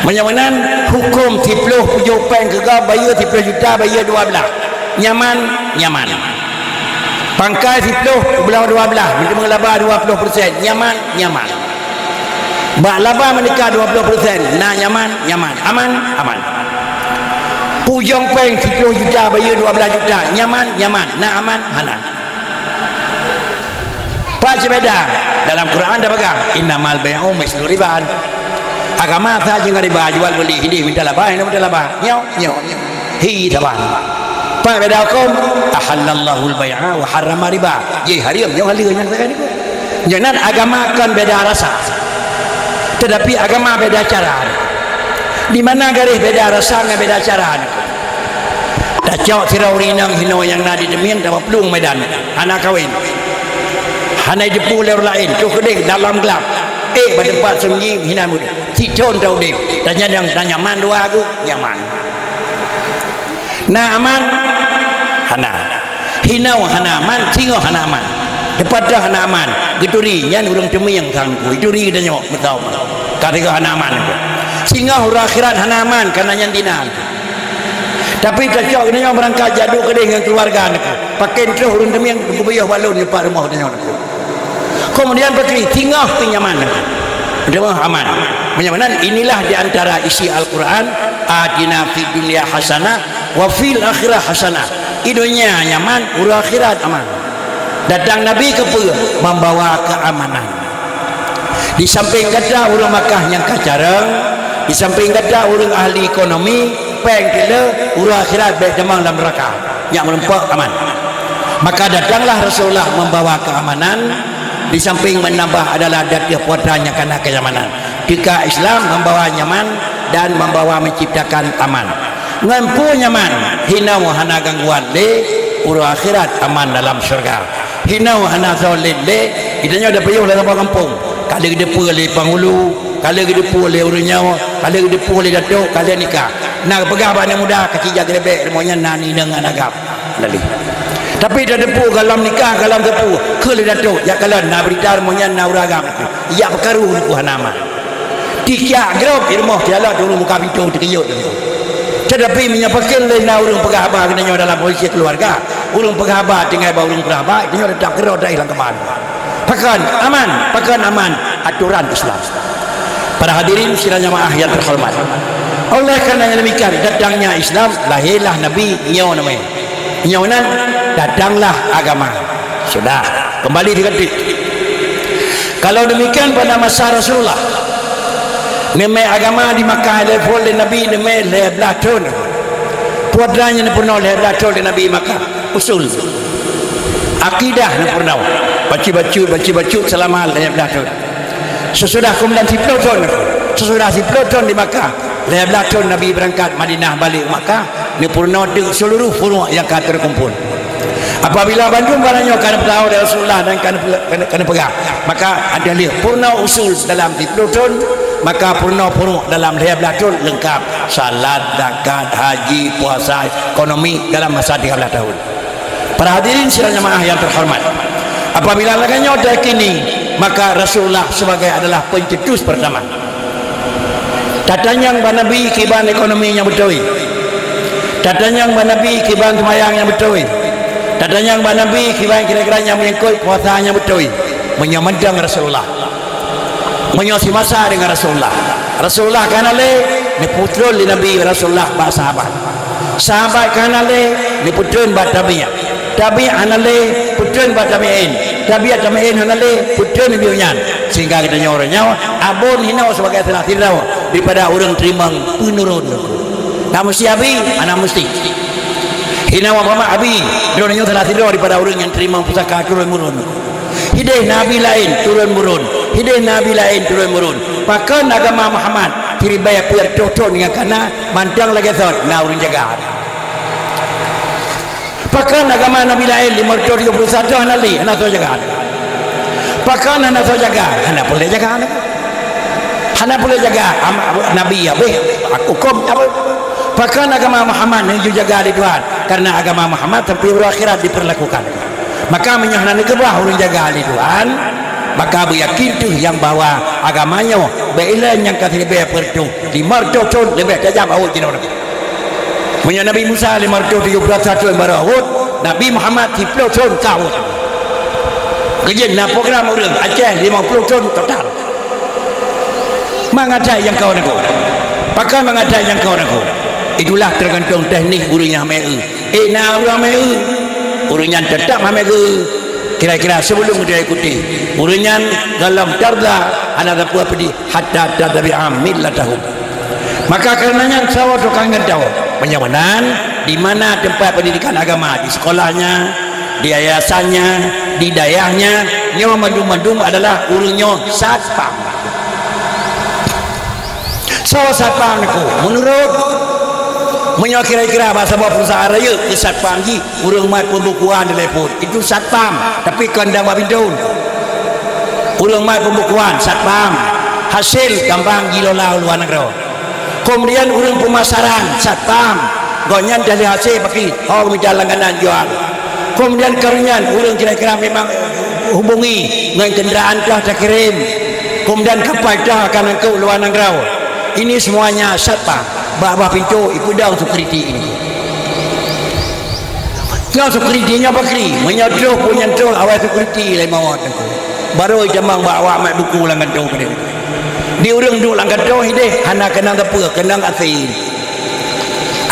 B: menyamanan hukum 10 peng kegab bayar 10 juta bayar 12 nyaman pangkai 10 belah 12 minta mengelabah 20% nyaman bak laba menikah 20% nah nyaman aman pujang peng 10 juta bayar 12 juta nyaman nah aman hana pak sepeda dalam Quran ada pegang innamal bai'u mislu riban agama saja dengan riba jual beli ini minta laba nyau hi taban pak beda hukum ahallallahu al-bai'a wa harrama riba ye haram yang halirnya sekali Jangan agama kan beda rasa, tetapi agama beda cara. Di mana garis beda rasa dengan beda cara? Dah cak tirau rinang hino yang nadi demian dah pelung medan anak kawin. Hanai jepu lewat lain tu kedeng dalam gelap. Pada tempat sembunyi hina muda. Cicon tahu dia. Tanya yang nyaman dua aku nyaman. Nah aman hana. Hinau hana aman, singo hana aman. Depan dah hana aman. Geturi nyan urang temi yang kangku. Geturi dah nyok betau. Kata hana aman. Singo urang akhirat hana aman karena nyan dinan. Tapi cocok ni yang berangkat jadu kedeng dengan keluarga nak. Pakai terus urang temi yang kubuyah balon depan rumah dah nyok. Kemudian berkata tinggal nyaman. Dia aman. Menyamanan inilah di antara isi Al-Quran, atina fid dunya hasanah wa fil akhirah hasanah. Idunya nyaman, ura akhirat aman. Datang Nabi ke membawa keamanan. Di samping kata orang Makkah yang kacareng, di samping kata orang ahli ekonomi, peng kila ura akhirat baik demang dalam neraka. Yang melempok aman. Maka datanglah Rasulullah membawa keamanan. Di samping menambah adalah dati puatannya karena kenyamanan. Jika Islam membawa nyaman dan membawa menciptakan aman. Ngampu nyaman, hina wahana gangguan le, uru akhirat aman dalam syurga. Hina wahana zalim le, idanya ada payuh dalam kampung. Kalau depu le Penghulu, kalau depu le uru nyawa, kalau depu le datuk, kalian nikah. Nak pegawai yang muda kecil jaga lebih, semuanya nani dengan agam. Lali. Tapi dah depu galam nikah galam depu kele datuk ya kalan na berita monya na uragam ya perkaru ku hanama tikia grop irmoh tiala dulu muka pintu dikiyut tetapi menyapakan lain na urang pegahaba kenanya dalam polisi keluarga urang pegahaba tinggal ba urang pegahaba dia dak gerot dah hilang keman pakan aman aturan Islam. Para hadirin sekalian jemaah yang terhormat, oleh kerana demikian datangnya Islam lahirlah Nabi nyaw namanya nyawanan datanglah agama. Sudah kembali diketik. Kalau demikian pada masa Rasulullah nemai agama di Makkah level Nabi nemai lebelah tahun puadranya pernah lebelah tahun Nabi Makkah usul akidah pernah baca selama lebelah tahun. Sesudah kemudian 10 tahun sesudah 10 tahun di Makkah lebelah tahun Nabi berangkat Madinah balik Makkah ni purna seluruh furu' yang terkumpul. Apabila Bandung barangnya kena tahu dari Rasulullah dan kena pegang, maka ada lihat purna usul dalam 10 tahun, maka purna dalam 12 tahun lengkap salat, zakat, haji, puasa, ekonomi dalam masa 13 tahun. Para hadirin sekalian jemaah yang terhormat, apabila laganya dah kini, maka Rasulullah sebagai adalah pencetus pertama. Datanya Nabi kiban ekonominya betul. Datanya Nabi kiban semayang yang betul. Datanya Nabi kiban kira-kiranya mengikut puasanya betul. Menyamandang Rasulullah, menyasi masa dengan Rasulullah. Rasulullah kanale ni putrul di Nabi Rasulullah ba sahabat kanale ni putrun ba tabi'in anale putrun ba tabi'in anale putrun biunyan, sehingga kita nyawa abon hinau sebagai salah tirau daripada orang terima penurun. Namun si abi anak mesti hina wa mama abi drone nyo salah tirau daripada orang yang terima pusaka turun murun. Hidayah Nabi lain turun murun, hidayah Nabi lain turun murun. Pakan agama Muhammad kiri bayar punya toton dengan kana mandang lagi thot na urang jaga. Pakan agama Nabi lain 531 hanali anak tu jaga. Pakan anak tu jaga, anak boleh jaga anak. Anak boleh jaga Nabi ya weh hukum apa? Pakan agama Muhammad yang jaga di Tuhan, karena agama Muhammad sampai akhirat diperlakukan. Maka menyahana kebah orang jaga ahli Tuhan, maka beryakin tu yang bawa agamanya bailan yang kata lebih pertu 5 tahun lebih tajam awak jenis orang punya Nabi Musa 571 yang baru awak, Nabi Muhammad 10 tahun kau kerja nak program orang Aceh 50 tahun total. Mengadai yang kau nak pakai mengadai yang kau nak, itulah tergantung teknik gurunya hamil na orang hamil urunya tetap hamil kira-kira sebelum dia ikuti urunya dalam darda anak apa pedih hatta tadabi'a millatahum. Maka karenanya sawah tukang tahu penyamanan di mana tempat pendidikan agama, di sekolahnya, di yayasannya, di dayahnya, nyo mandum-mandum adalah urungnyo satpam. So satpam niku menurut menyo kira-kira bahasa bawa perusahaan raya ke satpam ji urung mat pembukuan telefon itu satpam tapi kandang babindun urung mat pembukuan satpam hasil gampang gilola luar negara kemudian urung pemasaran satpam gonyan dari hasil pakai minta langganan jual kemudian karunian urung kira-kira memang hubungi dengan kendaraan telah terkirim kemudian kapal telah akan ke luar negara ini semuanya satpam bah pintu ikut dah security ini yang security-nya bakri menyodok punya tol awal security lain mawat aku baru jamang bawa mak buku langgan tol dia di urang duk langgan tol hideh hana kenang apa kenang asin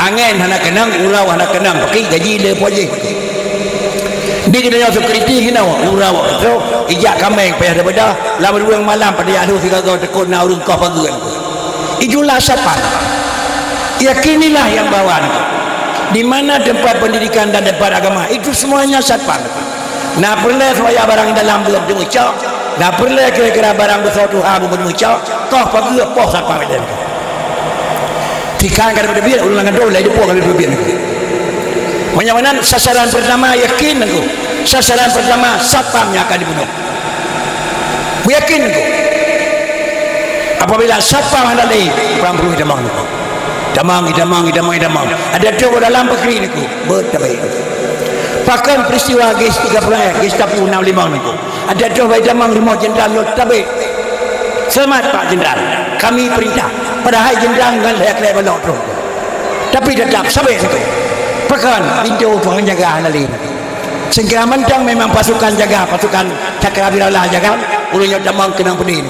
B: angin hana kenang urau hana kenang pakai gaji le poje di kedai security hina urau so ijak kameng payah daripada lama urang malam pada adu tiga kau tekun na urang kau paguan itulah satpam. Yakinilah yang bawa di mana tempat pendidikan dan tempat agama itu semuanya satpam. Nah perlu supaya barang dalam belum diucap, nah perlu kira-kira barang besar Tuhan belum diucap, kau pagi apa satpam itu? Tikan kan berbeda, ulangan dulu lagi pun kan berbeda. Menyamanan sasaran pertama yakin aku, sasaran pertama satpamnya akan dibunuh. Yakin aku. Apabila satpam anda lagi, perang perlu demang aku. Damang. Ada coba dalam pekri niku, bertabai. Pakan peristiwa ges 30 ges 65 niku. Ada coba damang rumah jenderal yo tabai. Selamat Pak Jenderal. Kami perintah padahal jenderal dengan layak balok tu. Tapi tetap sampai situ. Pakan pintu tuan jaga halali. Sehingga mentang memang pasukan jaga, pasukan Cakrawirala jaga, ulunnya damang kenang pedih.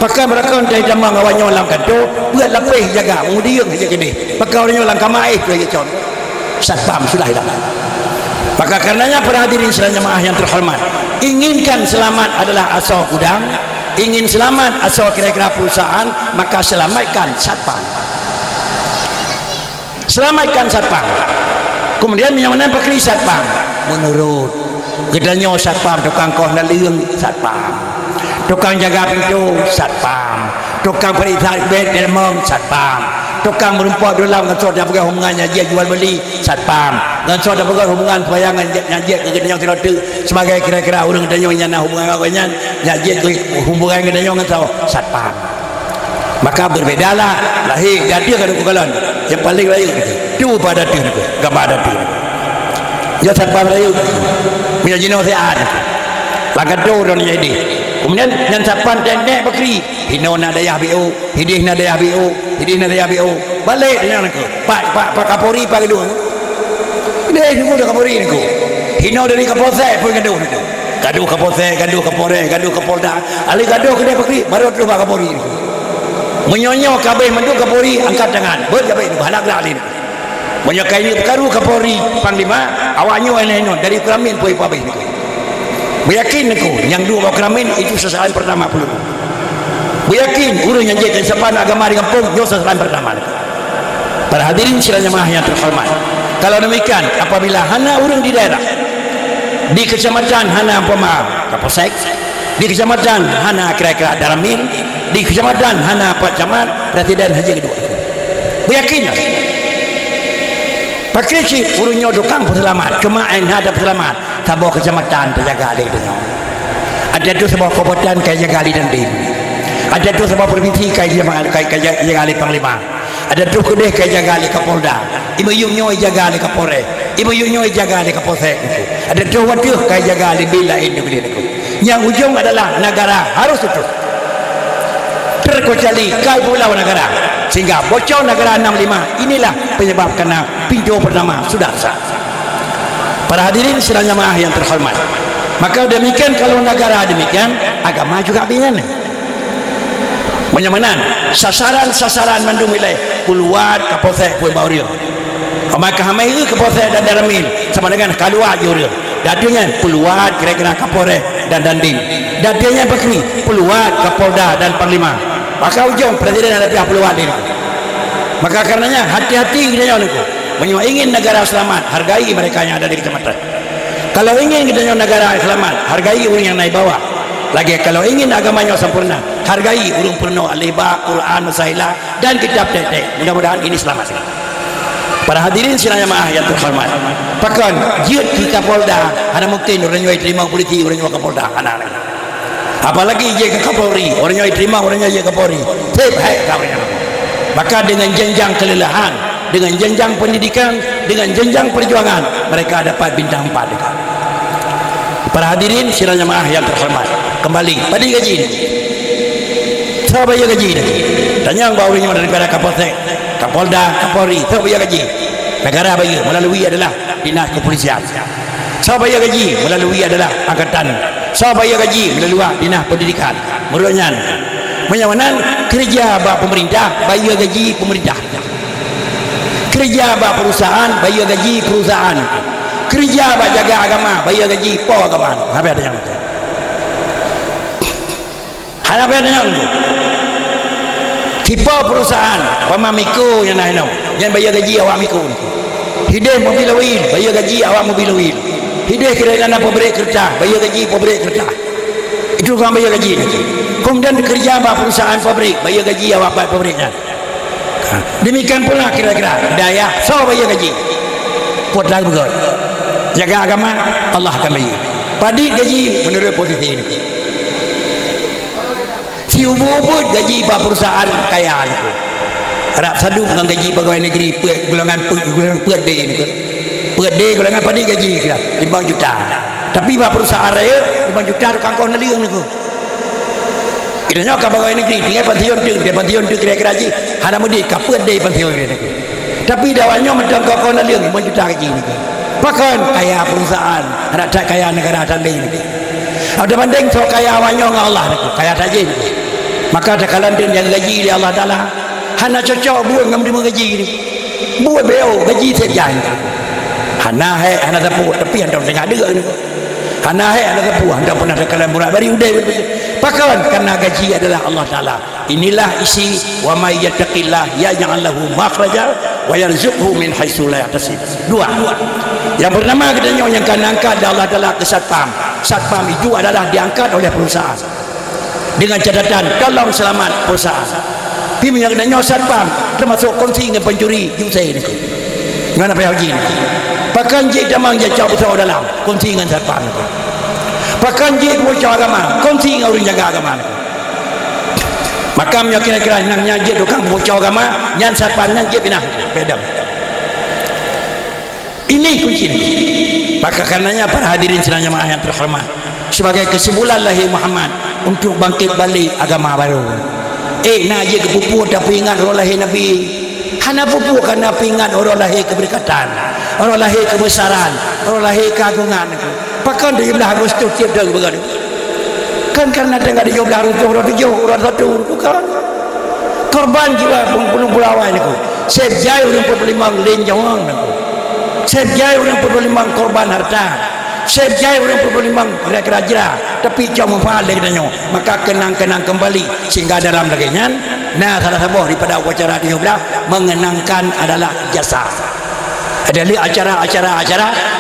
B: Pakai mereka dari jamang awalnya orang kantor buat lapis jaga mengudiang saja kini pakai orangnya orang kamai itu aja con satpam sudah hilang maka karenanya para hadirin sekalian jemaah yang terhormat inginkan selamat adalah asal gudang ingin selamat asal kira-kira perusahaan maka selamatkan satpam kemudian yang mana pakai satpam menurut gedanya satpam tukang kau naliung satpam tukang jaga pintu satpam tukang perintah bed dermong satpam tukang merumput dalam ngancor dah pegang hubungannya dia jual beli satpam ngancor dah pegang hubungan bayangan nyajik ke gedenya terlalu sebagai kira-kira orang gedenya nyana hubungan agaknya nyajik ke hubungan gedenya ngancor satpam maka berbedalah lahir jadi kada kugalan yang paling lain tu pada tu gambar ada tu ya satpam lain punya jenis ada lagado don jadi kemudian yang sapan tendek bakri hino na dayah BO hidih na dayah BO balik dengan aku pak Kapolri pak gedung deh ni Kapolri niku hino dari Kapolsek pun gedung niku gaduh Kapolsek gaduh Kapolres gaduh Kapolda ali gaduh kedai bakri baru tu pak Kapolri niku menyonyo kabeh mandu Kapolri angkat tangan ber kabeh niku halak dak ni menyokai ni perkara Kapolri panglima awaknya eno dari Kelamin poi pabeh niku beryakin aku yang dua bawa keramin itu sasaran pertama perlu beryakin urung yang jadi sepan agama di kampung itu sasaran pertama para hadirin sekalian jemaah yang terhormat kalau demikian apabila hana urung di daerah di kecamatan hana Kapolsek di kecamatan hana kira-kira Daramin di kecamatan hana Pak Camat Presiden Haji kedua beryakinnya pakai si urungnya dokang perselamat cuma ada perselamat sebuah kecamatan terjaga alih dengan ada tu sebuah kabupaten kaya jaga alih dan bin ada tu sebuah provinsi kaya jaga alih panglima ada tu kedai kaya jaga alih Kapolda ibu yunyo jaga alih Kapolres ibu yunyo jaga alih Kapolsek ada tu waduh kaya jaga alih bin lain yang ujung adalah negara harus tutup terkecuali kaya pulau negara sehingga bocor negara 65 inilah penyebab karena pintu pertama sudah sah. Para hadirin sekalian jemaah yang terhormat maka demikian kalau negara demikian agama juga bingan menyamanan sasaran mandung wilayah Puluat Kapolsek pun Baurio maka hamai Kapolsek dan Daramin sama dengan Kaluar Juril datunya Puluat kira-kira Kapolres dan Danding datunya Bakri Puluat Kapolda dan Panglima maka ujung Presiden ada pihak Puluat ini maka karenanya hati-hati kita ingin negara selamat hargai mereka yang ada di kecamatan Kalau ingin kita negara selamat, hargai orang yang naik bawah. Lagi kalau ingin agamanya sempurna, hargai orang penuh al-Liba, Quran, Masailah dan kitab tek-tek. Mudah-mudahan ini selamat. Para hadirin sidang jamaah yang terhormat. Pakan jid di Kapolda, ada mungkin orang yang terima polisi, orang yang Kapolda, anak-anak. Apalagi je ke Kapolri, orang yang terima orang yang je Kapolri. Tep hai kawin. Maka dengan jenjang kelelahan, dengan jenjang pendidikan, dengan jenjang perjuangan, mereka dapat bintang 4 dekat. Para hadirin sidang jamaah yang terhormat, kembali pada gaji ini. Siapa bayar gaji ini? Tanya bawahnya daripada Kapolsek, Kapolda, Kapolri, siapa bayar gaji? Negara bayar melalui adalah dinas kepolisian. Siapa bayar gaji? Melalui adalah angkatan. Siapa bayar gaji? Melalui dinas pendidikan. Menurutnya, menyawanan kerja bak pemerintah bayar gaji pemerintah. Kerja bak perusahaan bayar gaji perusahaan. Kerja bak jaga agama bayar gaji po agama. Apa ada yang itu? Apa ada yang itu? Kipa perusahaan pamamiku yang naik yang bayar gaji awak miku. Hidayah mobil wheel bayar gaji awak mobil wheel. Hidayah kerana pabrik kereta bayar gaji pabrik kereta. Itu kan bayar gaji. Kemudian kerja bak perusahaan pabrik bayar gaji awak pabriknya. Demikian pula kira-kira daya so bayar gaji. Kuat lagi betul. Jaga agama Allah akan bayar. Padi gaji menurut posisi ini. Si ubud gaji bak perusahaan kaya itu. Arab sadu dengan gaji pegawai negeri golongan PED ini. PED golongan padi gaji kira 5 juta. Tapi bak perusahaan raya 5 juta kangkau neliung itu. Kiranya pegawai negeri tinggal pensiun tu kira-kira gaji. Hana mudi kapet deh pensiun ini. Tapi dawanya macam kangkau neliung 5 juta gaji ini. Bahkan kaya perusahaan, ada tak kaya negara tanding ini. Ada banding so kaya awaknya dengan Allah ni, kaya saja ni. Maka ada kalan dia yang gaji dia Allah Taala. Hana cocok buat ngam dia gaji ni. Buat beo gaji sejak ni. Hana hana tapu tapi anda tengah dengar ni. Hana anda tapu anda pernah ada kalan burak bari udai. Bahkan karena gaji adalah Allah Taala. Inilah isi wa may yattaqillah yaj'al lahu makhraja wa yarzuqhu min haitsu la yahtasib. Dua. Yang pertama katanya yang akan angkat Allah Taala ke Satpam. Satpam itu adalah diangkat oleh perusahaan dengan catatan tolong selamat perusahaan. Tapi yang katanya Satpam termasuk kongsi dengan pencuri jusai ni. Mana payah haji ni. Pakan je damang je cak besar dalam kongsi dengan Satpam ni. Pakan je bocah agama kongsi dengan orang jaga agama ni. Makamnya kira-kira nangnya je tukang bocah agama nyan Satpam nyan je pindah bedam. Ini kunci. Maka karenanya para hadirin sidang jamaah yang terhormat, sebagai kesimpulan lahir Muhammad untuk bangkit balik agama baru. Nak je kepupu tapi ingat orang lahir Nabi. Hana pupu kerana ingat orang lahir keberkatan, orang lahir kebesaran, orang lahir keagungan. Pakan di belah Agustus tiap dah begitu. Kan karena tengah di belah orang 7 orang 1 bukan. Korban jiwa pun pulauan itu. Sejai orang 45 lain jawang. Sejai orang 45 korban harta. Sejai orang 45 kira-kira tapi cuma faal dengannya. Maka kenang-kenang kembali sehingga dalam laginya. Nah, salah satu daripada upacara di belah mengenangkan adalah jasa. Ada acara.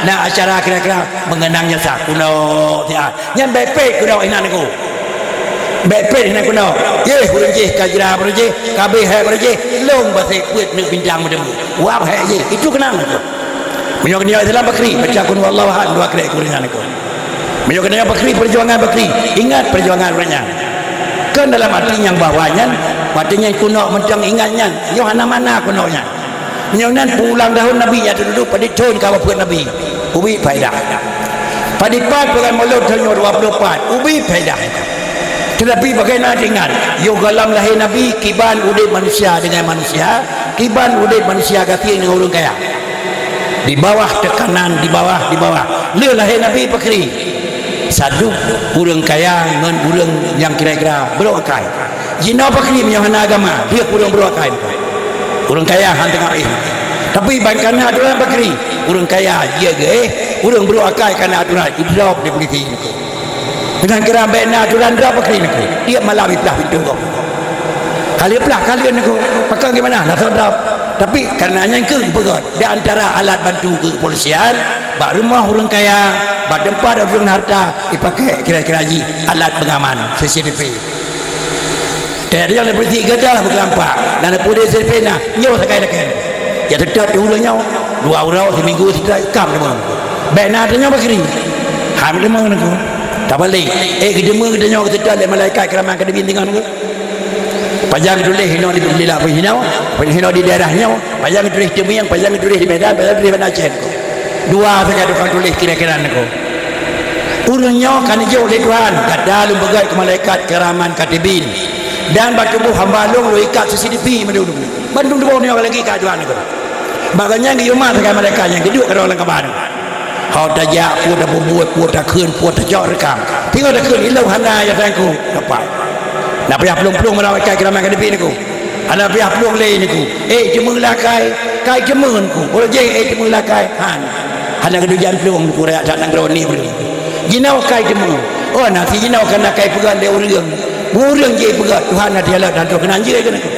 B: Nah, acara kira-kira mengenang jasa kuno dia. Yang baik kuno ini aku. Baik ini kuno. Ye, kurang je kajira berje, kabeh hai berje, long basik kuat nak bintang macam tu. Wah, hai je. Itu kenang aku. Menyok niat Islam bakri, baca kun wallahu ahad dua kali kurangan aku. Menyok niat bakri perjuangan bakri, ingat perjuangan orangnya. Kan dalam hati yang bawahnya, hatinya kuno macam ingatnya. Yo mana kunonya. Menyok pulang tahun Nabi ya duduk pada tahun kau buat Nabi. Ubi faedah. Pada part bukan mulut tahun 24, ubi faedah. Tetapi bagaimana dengan yo galam lahir Nabi kiban udip manusia dengan manusia, kiban udip manusia kati dengan orang kaya. Di bawah tekanan, di bawah le lahir Nabi pakri sadu urang kaya dengan urang yang kira-kira berakal jina pakri menyahana agama dia urang berakal urang kaya hantang air tapi bangkana aturan pakri urang kaya dia urang berakal karena aturan idrop dia begitu dengan kira bena aturan drop pakri dia malah belah pintu kali aku pakai gimana nak drop. Tapi karenanya ke berat di antara alat bantu kepolisian bak rumah orang kaya, bak tempat orang harta dipakai kira-kira haji alat pengaman CCTV. Dia yang berarti gadah berkelampak dan pulih CCTV nah nyawa sakai-sakai. Ya tetap diulangnya 2 orang seminggu tidak kam demam. Baik nak tanya bakri. Ham demam aku. Tak balik. Kedema kita nyawa tetap le malaikat keraman kada bintingan aku. Pajang tulis hino di Lila Hino, hino di daerahnya, pajang tulis di Miang, pajang tulis di Medan, pajang tulis di Aceh. 2 saja tukang tulis kira-kira aku. Urangnya kan jauh oleh Tuhan, kada lembaga ke malaikat keraman katibin. Dan batubuh hamba long lo ikat CCTV menduduk. Bandung di bawah ni orang lagi kat Tuhan aku. Baganya di rumah sekali mereka yang duduk ke orang kabar. Kau dah jak, pu dah buat, pu dah kun, pu dah jauh rekam. Tengok dah kun ilau hana ya tangku. Dapat. Nak payah pelung-pelung merawat keraman katibin aku. Ada payah pelung lain aku. Cuma lakai, kai cemun aku. Kalau je cuma lakai, hana kedujan pelung aku rakyat tak nak roni belum. Jinau kai cemun. Oh nanti jinau kena kai pegang dia urang. Burung je pegang Tuhan nak dialah dan tu kena je kan aku.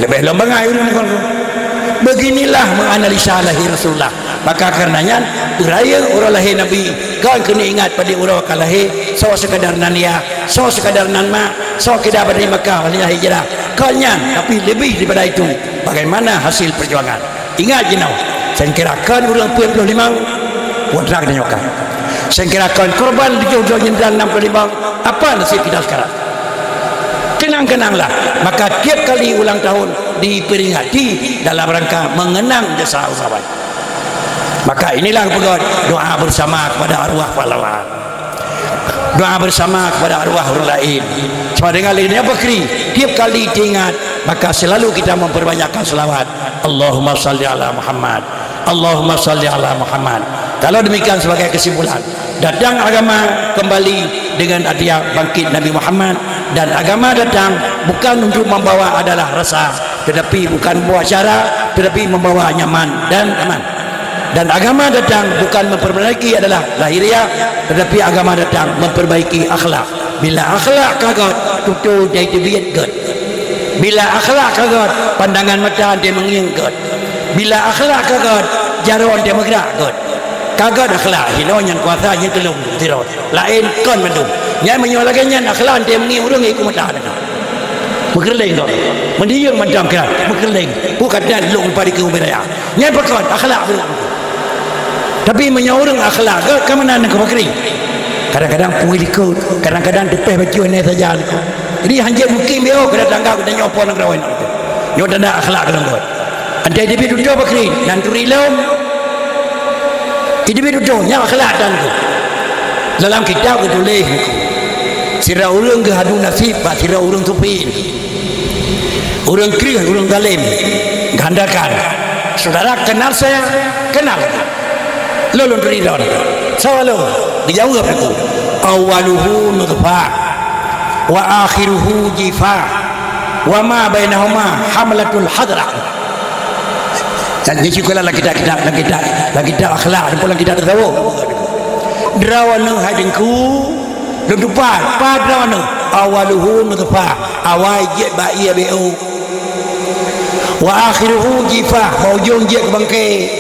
B: Lebih lembangai urang aku. Beginilah menganalisa lahir Rasulullah. Maka karenanya beraya orang lahir Nabi kau kena ingat pada orang akan lahir so sekadar nania, so sekadar nanma, so kita pada Mekah walilah hijrah kau nyan, tapi lebih daripada itu bagaimana hasil perjuangan. Ingat jenau saya kirakan orang 25 buat rakyat nyokan saya kirakan korban di jauh-jauh jenderal 65 apa nasib kita sekarang. Kenang-kenanglah. Maka tiap kali ulang tahun diperingati dalam rangka mengenang jasa sahabat. Maka inilah doa bersama kepada arwah pahlawan. Doa bersama kepada arwah orang lain. Cuma dengan lainnya Bakri, tiap kali diingat maka selalu kita memperbanyakkan selawat. Allahumma salli ala Muhammad. Allahumma salli ala Muhammad. Kalau demikian sebagai kesimpulan, datang agama kembali dengan hadiah bangkit Nabi Muhammad, dan agama datang bukan untuk membawa adalah rasa, tetapi bukan membawa cara, tetapi membawa nyaman dan aman. Dan agama datang bukan memperbaiki adalah lahiriah, tetapi agama datang memperbaiki akhlak. Bila akhlak kagot tutu dia dibiat god. Bila akhlak kagot pandangan mata dia menginggot. Bila akhlak kagot jaron dia bergerak god. Kagot akhlak hino yang kuasa yang kelung tiro lain kon mandum nya menyolaganya akhlak dia mengurung ikut mata dah berkeleng kau mendiang macam kan berkeleng bukan dan long pada ke ubaya nya berkon akhlak belum tapi menyurung akhlak ke mana nak bakri kadang-kadang puil ikut kadang-kadang tepeh baju ni saja jadi hanya mungkin dia kadang tangga kita nyopo nak rawan yo ada akhlak dalam kau anda dia duduk bakri dan turilom hidup itu yang akhlak dan tu dalam kitab itu tulis sirah orang ke hadu nasib sirah orang tupin orang kiri orang galim gandakan saudara kenal saya kenal lalu terlihat selalu dijawab aku awaluhu nutfah wa akhiruhu jifah wa ma bainahuma hamlatul hadrah. Dan ini juga lah kita akhlak dan pula kita tahu derawana hadinku depan derawana awaluhu nutfah awal je ba'i bu wa akhiruhu jifah ujung je bangkai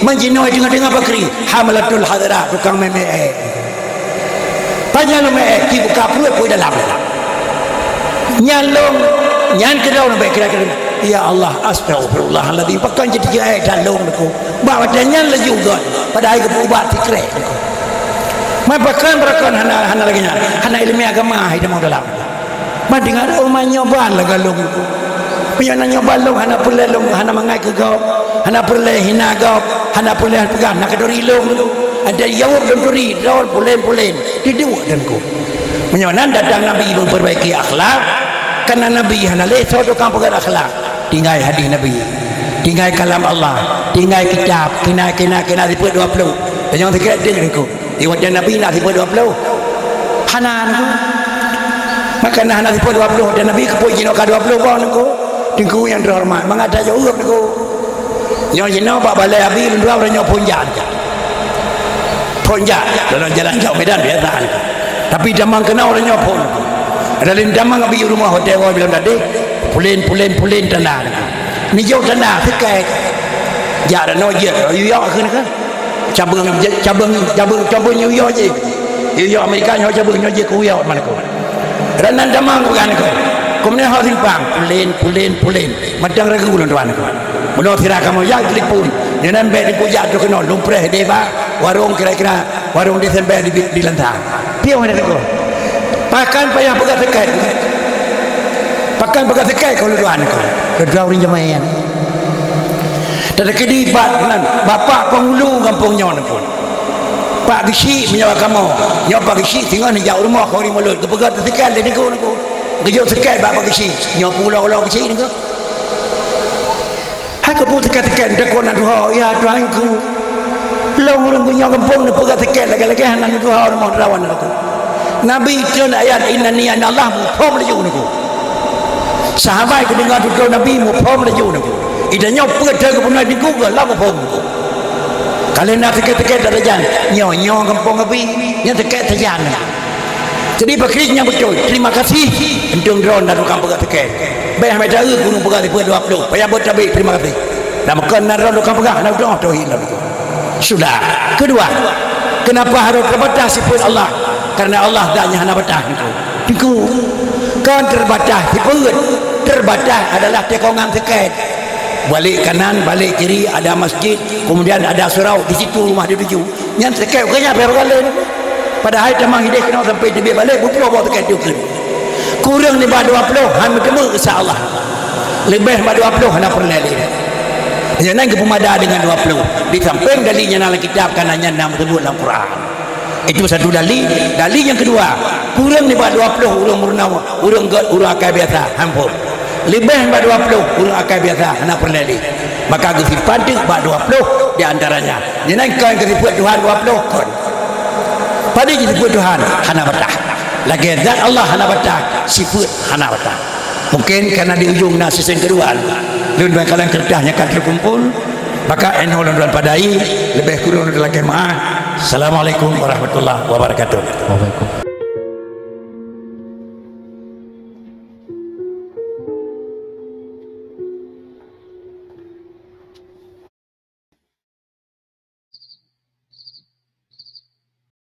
B: menjinoi dengan bakri hamlatul hadrah tukang meme panjang meme ki buka perut pun dalam nyalong nyan kedau nak kira-kira ya Allah astagfirullahaladzim pakai jadi ayat dalung aku bawa danyan lagi juga pada hari kebubat tikrek aku mapakan berakan hana lagi hana ilmu agama hidup mau dalam madingan umah nyoban lah galung aku punya nyoban long hana pulai long hana mangai ke kau hana pulai hina kau hana pulai pegang nak kedori long dulu ada jawab dan dori rawal pulen didua dan ku menyonan datang Nabi memperbaiki akhlak karena Nabi hana leso tukang pegang akhlak tinggal hadis Nabi, tinggal kalam Allah, tinggal kitab, kena sifat 20. Jangan fikir dia aku. Iwat Nabi nak sifat 20. Hanan aku. Maka hana sifat 20 dan Nabi kepuji nak 20 bang aku. Tinggu yang terhormat, mengada jauh aku. Nyo jeno bak balai Abi dua orang nyo ponjat. Ponjat dalam jalan jauh Medan biasa. Tapi damang kena orang nyo pon. Ada lain damang Abi rumah hotel orang bilang tadi pulen tanah ni jauh tanah tekai jak dah no je yu yak kan cabang New York je New York Amerika nyo cabang nyo je ku mana ko ranan damang bukan ko kemudian hal simpang pulen madang ragu bulan tuan ko mulo tira kamu ya telefon dengan bet di puja tu kena lumpreh deba warung kira-kira warung Desember di lantang piau ada ko pakan payah pegat tekai kalau tuan ko kedua orang jemaah dan kedibat dengan bapak penghulu kampung nyon pun Pak Gisi menyawa kamu nyawa Pak Gisi tinggal ni jauh rumah kau ni mulut kepegat tekan dia ni ko kejauh tekan Pak Gisi nyawa pulau Gisi ni ko aku pun tekan dia ko nak doa ya tuanku long orang punya kampung ni pegat tekan lagi-lagi nak doa rumah rawan aku Nabi itu ayat innani Allah muphom laju ni ko sahabat ke dengar tu Nabi muphom laju ni ko idanya pegat ke punai di Google lah muphom kalau nak tekan darjah nyo kampung api yang tekan terjan jadi pakrinya betul terima kasih entung drone dan tukang pegat tekan baik mai dara gunung pegat 20 payah buat cabai terima kasih dan makan drone tukang pegat nak doa tauhid sudah kedua kenapa harus terbatas sifat Allah karena Allah daknya hana batas itu kan terbatas sifat terbatas adalah tekongan tekan balik kanan balik kiri ada masjid kemudian ada surau di situ rumah dia tuju yang sekali kena berkali pada hari tamang hidup kena sampai dia balik butuh bawa tekan tu kurang ni bah 20 han bertemu insyaallah lebih bah 20 hana pernah lagi jangan kepemada dengan 20 di samping dalilnya dalam kitab kananya nama tersebut dalam Quran itu satu dalil yang kedua kurang ni bah 20 urang akal biasa hampur lebih pada 20 urang akal biasa nak pernah maka sifat dia pada 20 di antaranya jangan kau sifat Tuhan 20 kon pada sifat Tuhan hana batah lagi zat Allah hana batah sifat hana batah mungkin karena di ujung nasi yang kedua lun bakalan kertasnya akan terkumpul maka enol dan padai lebih kurang lagi maaf. Assalamualaikum warahmatullahi wabarakatuh.